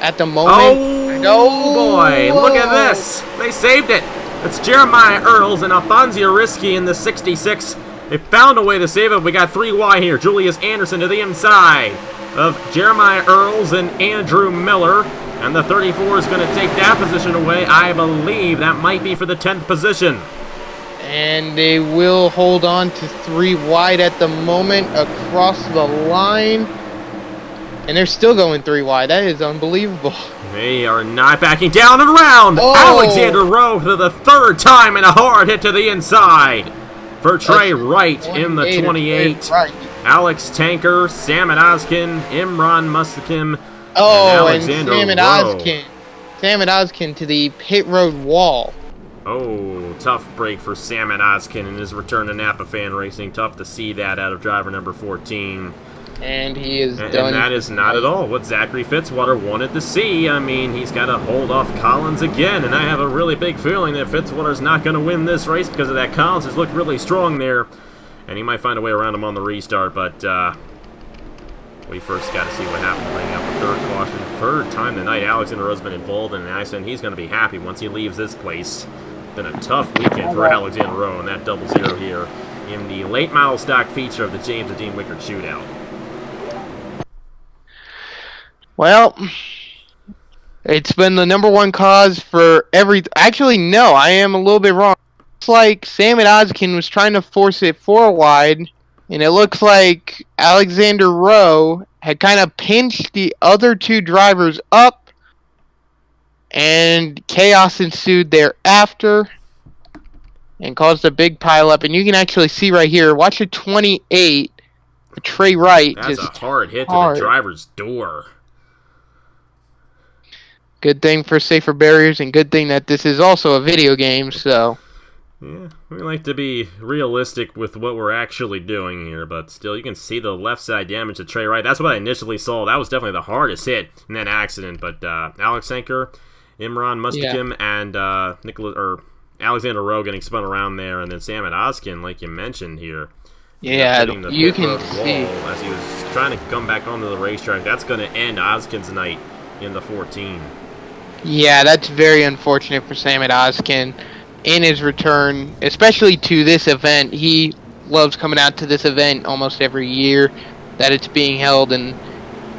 [SPEAKER 1] at the moment.
[SPEAKER 2] Oh boy, look at this. They saved it. It's Jeremiah Earls and Alfonso Risky in the 66. They found a way to save it. We got 3 wide here. Julius Anderson to the inside of Jeremiah Earls and Andrew Miller. And the 34 is going to take that position away. I believe that might be for the 10th position.
[SPEAKER 1] And they will hold on to 3 wide at the moment across the line. And they're still going 3 wide. That is unbelievable.
[SPEAKER 2] They are not backing down and around.
[SPEAKER 1] Oh.
[SPEAKER 2] Alexander Rowe for the 3rd time and a hard hit to the inside. For Trey Wright in the 28. Alex Tanker, Samad Ozkin, Imran Mustakim, and Alexander Rowe.
[SPEAKER 1] Samad Ozkin to the pit road wall.
[SPEAKER 2] Oh, tough break for Samad Ozkin in his return to Napa Fan Racing. Tough to see that out of driver number 14.
[SPEAKER 1] And he is done.
[SPEAKER 2] And that is not at all what Zachary Fitzwater wanted to see. I mean, he's got to hold off Collins again, and I have a really big feeling that Fitzwater's not going to win this race because of that. Collins has looked really strong there, and he might find a way around him on the restart, but we first got to see what happens bringing up the 3rd caution. 3rd time tonight, Alexander Rowe's been involved in an accident. He's going to be happy once he leaves this place. Been a tough weekend for Alexander Rowe and that 0-0 here in the late model stock feature of the James and Dean Wickard Shootout.
[SPEAKER 1] Well, it's been the number 1 cause for Actually, no, I am a little bit wrong. It's like Samad Ozkin was trying to force it 4 wide, and it looks like Alexander Rowe had kind of pinched the other 2 drivers up, and chaos ensued thereafter and caused a big pileup. And you can actually see right here, watch the 28, Trey Wright.
[SPEAKER 2] That's a hard hit to the driver's door.
[SPEAKER 1] Good thing for safer barriers, and good thing that this is also a video game, so...
[SPEAKER 2] Yeah, we like to be realistic with what we're actually doing here, but still, you can see the left side damage to Trey Wright. That's what I initially saw. That was definitely the hardest hit in that accident, but Alex Sanker, Imran Mustakim, and Alexander Rowe getting spun around there, and then Sam Oskin, like you mentioned here.
[SPEAKER 1] Yeah, you can see.
[SPEAKER 2] As he was trying to come back onto the racetrack. That's going to end Oskin's night in the 14.
[SPEAKER 1] Yeah, that's very unfortunate for Sam Oskin. In his return, especially to this event, he loves coming out to this event almost every year that it's being held, and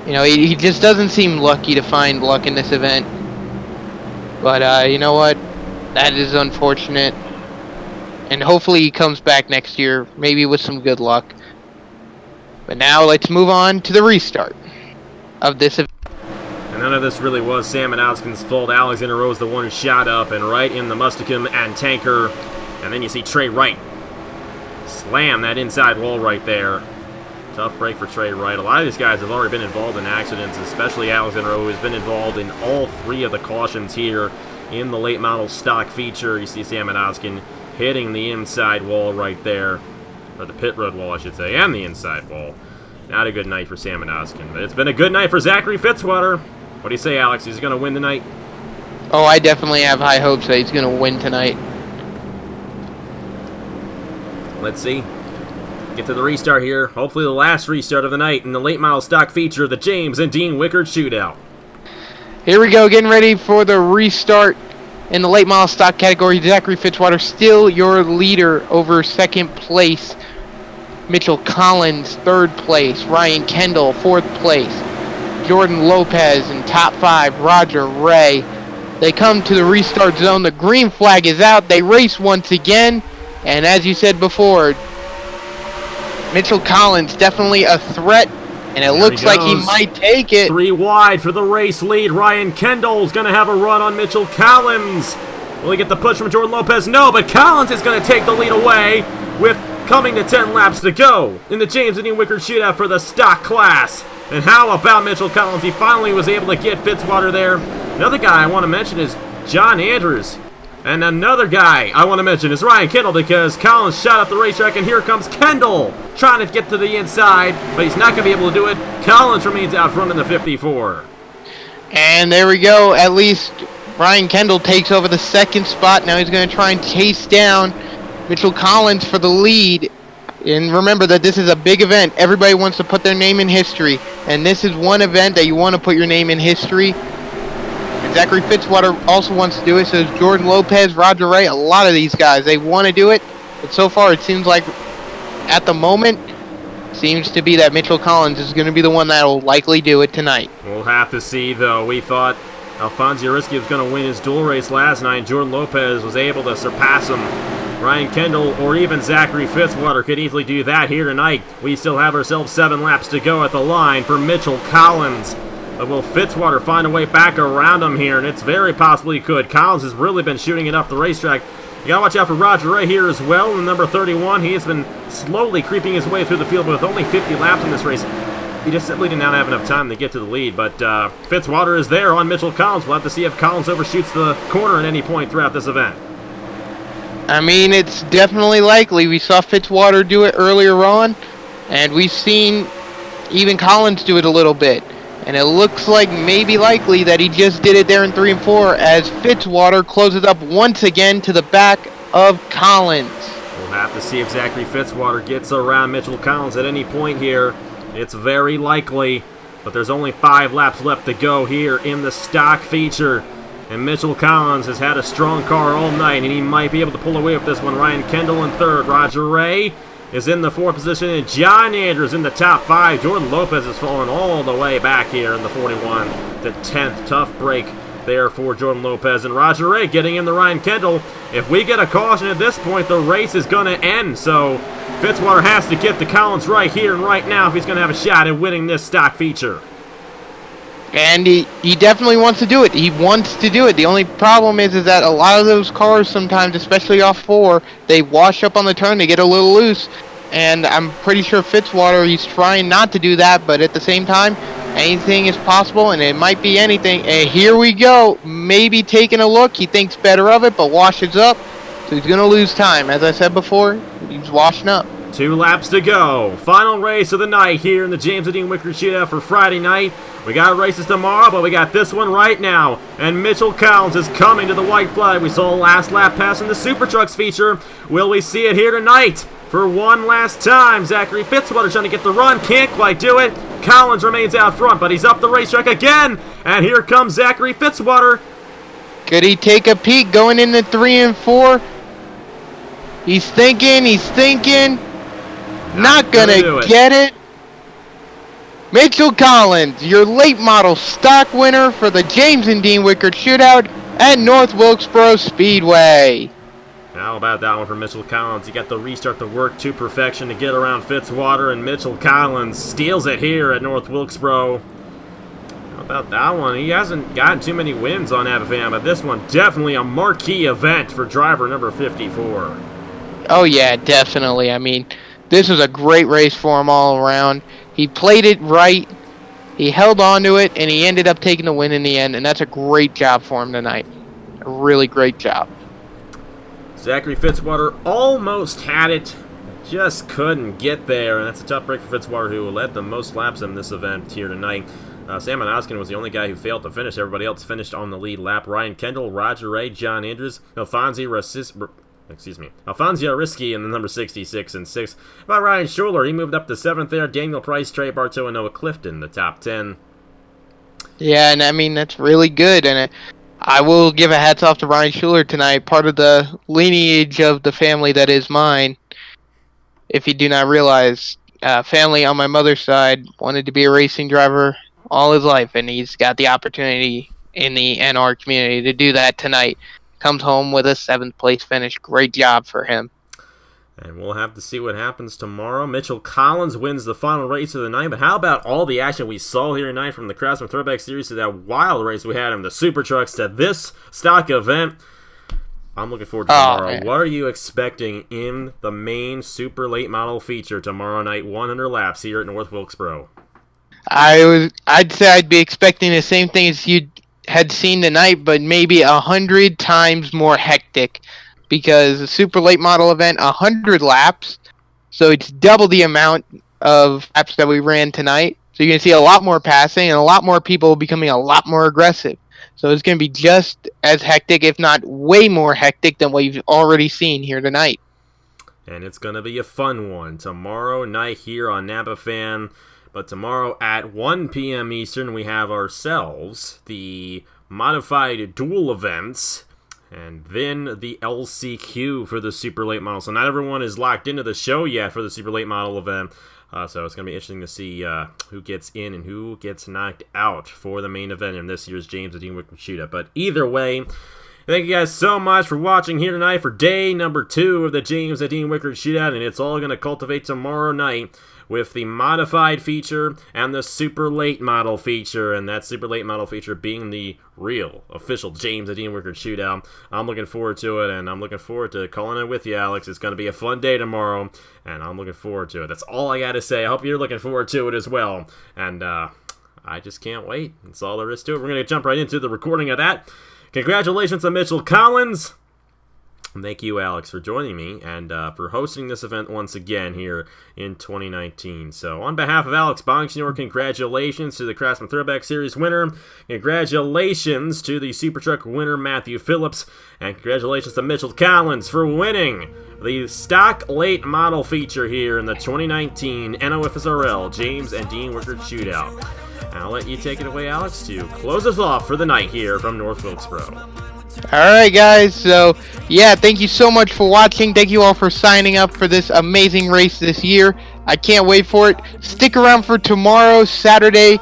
[SPEAKER 1] you know he just doesn't seem lucky to find luck in this event. But you know what? That is unfortunate, and hopefully he comes back next year, maybe with some good luck. But now let's move on to the restart of this event.
[SPEAKER 2] And none of this really was Sam Oskin's fault. Alexander Rowe was the one who shot up and right in the Mustakim and Tanker. And then you see Trey Wright slam that inside wall right there. Tough break for Trey Wright. A lot of these guys have already been involved in accidents, especially Alexander Rowe, who's been involved in all three of the cautions here in the late model stock feature. You see Sam Oskin hitting the inside wall right there. Or the pit road wall, I should say, and the inside wall. Not a good night for Sam Oskin. But it's been a good night for Zachary Fitzwater. What do you say, Alex? He's going to win tonight?
[SPEAKER 1] Oh, I definitely have high hopes that he's going to win tonight.
[SPEAKER 2] Let's see. Get to the restart here. Hopefully the last restart of the night in the late model stock feature, the James and Dean Wickard Shootout.
[SPEAKER 1] Here we go, getting ready for the restart in the late model stock category. Zachary Fitzwater still your leader over second place. Mitchell Collins, third place. Ryan Kendall, fourth place. Jordan Lopez in top 5. Roger Ray. They come to the restart zone. The green flag is out. They race once again. And as you said before, Mitchell Collins definitely a threat. And it looks like he might take it.
[SPEAKER 2] 3 wide for the race lead. Ryan Kendall's going to have a run on Mitchell Collins. Will he get the push from Jordan Lopez? No, but Collins is going to take the lead away with coming to 10 laps to go in the James and Dean Wickard Shootout for the stock class. And how about Mitchell Collins? He finally was able to get Fitzwater there. Another guy I want to mention is John Andrews. And another guy I want to mention is Ryan Kendall, because Collins shot up the racetrack, and here comes Kendall trying to get to the inside, but he's not going to be able to do it. Collins remains out front in the 54.
[SPEAKER 1] And there we go. At least Ryan Kendall takes over the second spot. Now he's going to try and chase down Mitchell Collins for the lead. And remember that this is a big event. Everybody wants to put their name in history. And this is one event that you want to put your name in history. And Zachary Fitzwater also wants to do it. So does Jordan Lopez, Roger Ray, a lot of these guys. They want to do it. But so far it seems like at the moment, seems to be that Mitchell Collins is going to be the one that will likely do it tonight.
[SPEAKER 2] We'll have to see, though. We thought Alfonso Risky was going to win his dual race last night. Jordan Lopez was able to surpass him. Ryan Kendall or even Zachary Fitzwater could easily do that here tonight. We still have ourselves 7 laps to go at the line for Mitchell Collins. But will Fitzwater find a way back around him here? And it's very possible he could. Collins has really been shooting it up the racetrack. You gotta watch out for Roger Ray here as well. In number 31, he has been slowly creeping his way through the field, but with only 50 laps in this race, he just simply did not have enough time to get to the lead. But Fitzwater is there on Mitchell Collins. We'll have to see if Collins overshoots the corner at any point throughout this event.
[SPEAKER 1] I mean, it's definitely likely. We saw Fitzwater do it earlier on, and we've seen even Collins do it a little bit. And it looks like maybe likely that he just did it there in 3 and 4 as Fitzwater closes up once again to the back of Collins.
[SPEAKER 2] We'll have to see if Zachary Fitzwater gets around Mitchell Collins at any point here. It's very likely, but there's only 5 laps left to go here in the stock feature. And Mitchell Collins has had a strong car all night, and he might be able to pull away with this one. Ryan Kendall in 3rd. Roger Ray is in the 4th position, and John Andrews in the top 5. Jordan Lopez has fallen all the way back here in the 41. The 10th. Tough break there for Jordan Lopez. And Roger Ray getting in the Ryan Kendall. If we get a caution at this point, the race is going to end. So Fitzwater has to get to Collins right here and right now if he's going to have a shot at winning this stock feature.
[SPEAKER 1] And he definitely wants to do it. He wants to do it. The only problem is that a lot of those cars sometimes, especially off 4, they wash up on the turn, they get a little loose. And I'm pretty sure Fitzwater, he's trying not to do that, but at the same time, anything is possible, and it might be anything. And here we go. Maybe taking a look. He thinks better of it, but washes up. So he's going to lose time. As I said before, he's washing up.
[SPEAKER 2] 2 laps to go. Final race of the night here in the James and Dean Wickard Shootout for Friday night. We got races tomorrow, but we got this one right now. And Mitchell Collins is coming to the white flag. We saw a last lap pass in the SuperTrucks feature. Will we see it here tonight? For one last time, Zachary Fitzwater trying to get the run. Can't quite do it. Collins remains out front, but he's up the racetrack again. And here comes Zachary Fitzwater.
[SPEAKER 1] Could he take a peek going into 3 and 4? He's thinking. Not gonna get it. Mitchell Collins, your late model stock winner for the James and Dean Wickard Shootout at North Wilkesboro Speedway.
[SPEAKER 2] How about that one for Mitchell Collins? He got the restart the work to perfection to get around Fitzwater, and Mitchell Collins steals it here at North Wilkesboro. How about that one? He hasn't gotten too many wins on Abafam, but this one definitely a marquee event for driver number 54.
[SPEAKER 1] Oh yeah, definitely. I mean, this was a great race for him all around. He played it right, he held on to it, and he ended up taking the win in the end, and that's a great job for him tonight. A really great job.
[SPEAKER 2] Zachary Fitzwater almost had it, just couldn't get there, and that's a tough break for Fitzwater, who led the most laps in this event here tonight. Sam Oskin was the only guy who failed to finish. Everybody else finished on the lead lap. Ryan Kendall, Roger Ray, John Andrews, Alfonso Risky in the number 66 and 6. About Ryan Schuler, he moved up to 7th there. Daniel Price, Trey Bartow, and Noah Clifton, the top 10.
[SPEAKER 1] Yeah, and I mean, that's really good, and I will give a hats off to Ryan Schuler tonight, part of the lineage of the family that is mine. If you do not realize, family on my mother's side wanted to be a racing driver all his life, and he's got the opportunity in the NR community to do that tonight. Comes home with a 7th place finish. Great job for him.
[SPEAKER 2] And we'll have to see what happens tomorrow. Mitchell Collins wins the final race of the night, but how about all the action we saw here tonight, from the Craftsman Throwback Series to that wild race we had in the Super Trucks to this stock event? I'm looking forward to tomorrow. What are you expecting in the main Super Late Model feature tomorrow night, 100 laps here at North Wilkesboro?
[SPEAKER 1] I'd say I'd be expecting the same thing as you had seen tonight, but maybe 100 times more hectic, because the super late model event, 100 laps, so it's double the amount of laps that we ran tonight. So you're going to see a lot more passing and a lot more people becoming a lot more aggressive. So it's going to be just as hectic, if not way more hectic, than what you've already seen here tonight.
[SPEAKER 2] And it's going to be a fun one tomorrow night here on Napa Fan. But tomorrow at 1 p.m. Eastern, we have ourselves the modified dual events, and then the LCQ for the super late model. So not everyone is locked into the show yet for the super late model event. So it's going to be interesting to see who gets in and who gets knocked out for the main event in this year's James and Dean Wickard Shootout. But either way, thank you guys so much for watching here tonight for day number 2 of the James and Dean Wickard Shootout, and it's all going to cultivate tomorrow night with the modified feature and the super late model feature, and that super late model feature being the real official James and Dean Wickard Shootout. I'm looking forward to it, and I'm looking forward to calling it with you, Alex. It's going to be a fun day tomorrow, and I'm looking forward to it. That's all I got to say. I hope you're looking forward to it as well, and I just can't wait. That's all there is to it. We're going to jump right into the recording of that. Congratulations to Mitchell Collins. Thank you, Alex, for joining me and for hosting this event once again here in 2019. So, on behalf of Alex Bonsignor, congratulations to the Craftsman Throwback Series winner. Congratulations to the Super Truck winner, Matthew Phillips. And congratulations to Mitchell Collins for winning the stock late model feature here in the 2019 NOFSRL James and Dean Wickard Shootout. And I'll let you take it away, Alex, to close us off for the night here from North Wilkesboro.
[SPEAKER 1] Alright guys, so yeah, thank you so much for watching. Thank you all for signing up for this amazing race this year. I can't wait for it. Stick around for tomorrow, Saturday,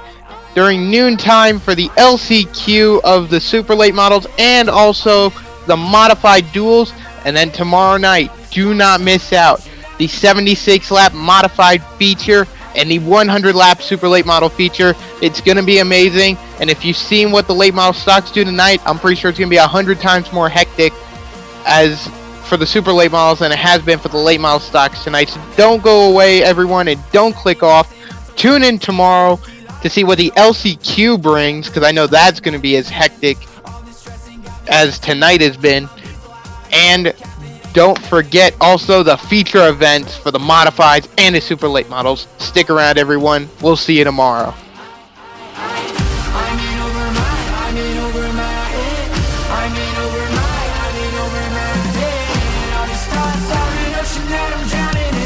[SPEAKER 1] during noontime for the LCQ of the super late models and also the modified duels. And then tomorrow night, do not miss out, the 76 lap modified feature and the 100 lap super late model feature. It's going to be amazing, and if you've seen what the late model stocks do tonight, I'm pretty sure it's going to be 100 times more hectic as for the super late models than it has been for the late model stocks tonight. So don't go away, everyone, and don't click off. Tune in tomorrow to see what the LCQ brings, because I know that's going to be as hectic as tonight has been. And don't forget also the feature events for the modifieds and the super late models. Stick around, everyone. We'll see you tomorrow.
[SPEAKER 3] I'm in over my head. All these thoughts, all the notion that I'm drowning in.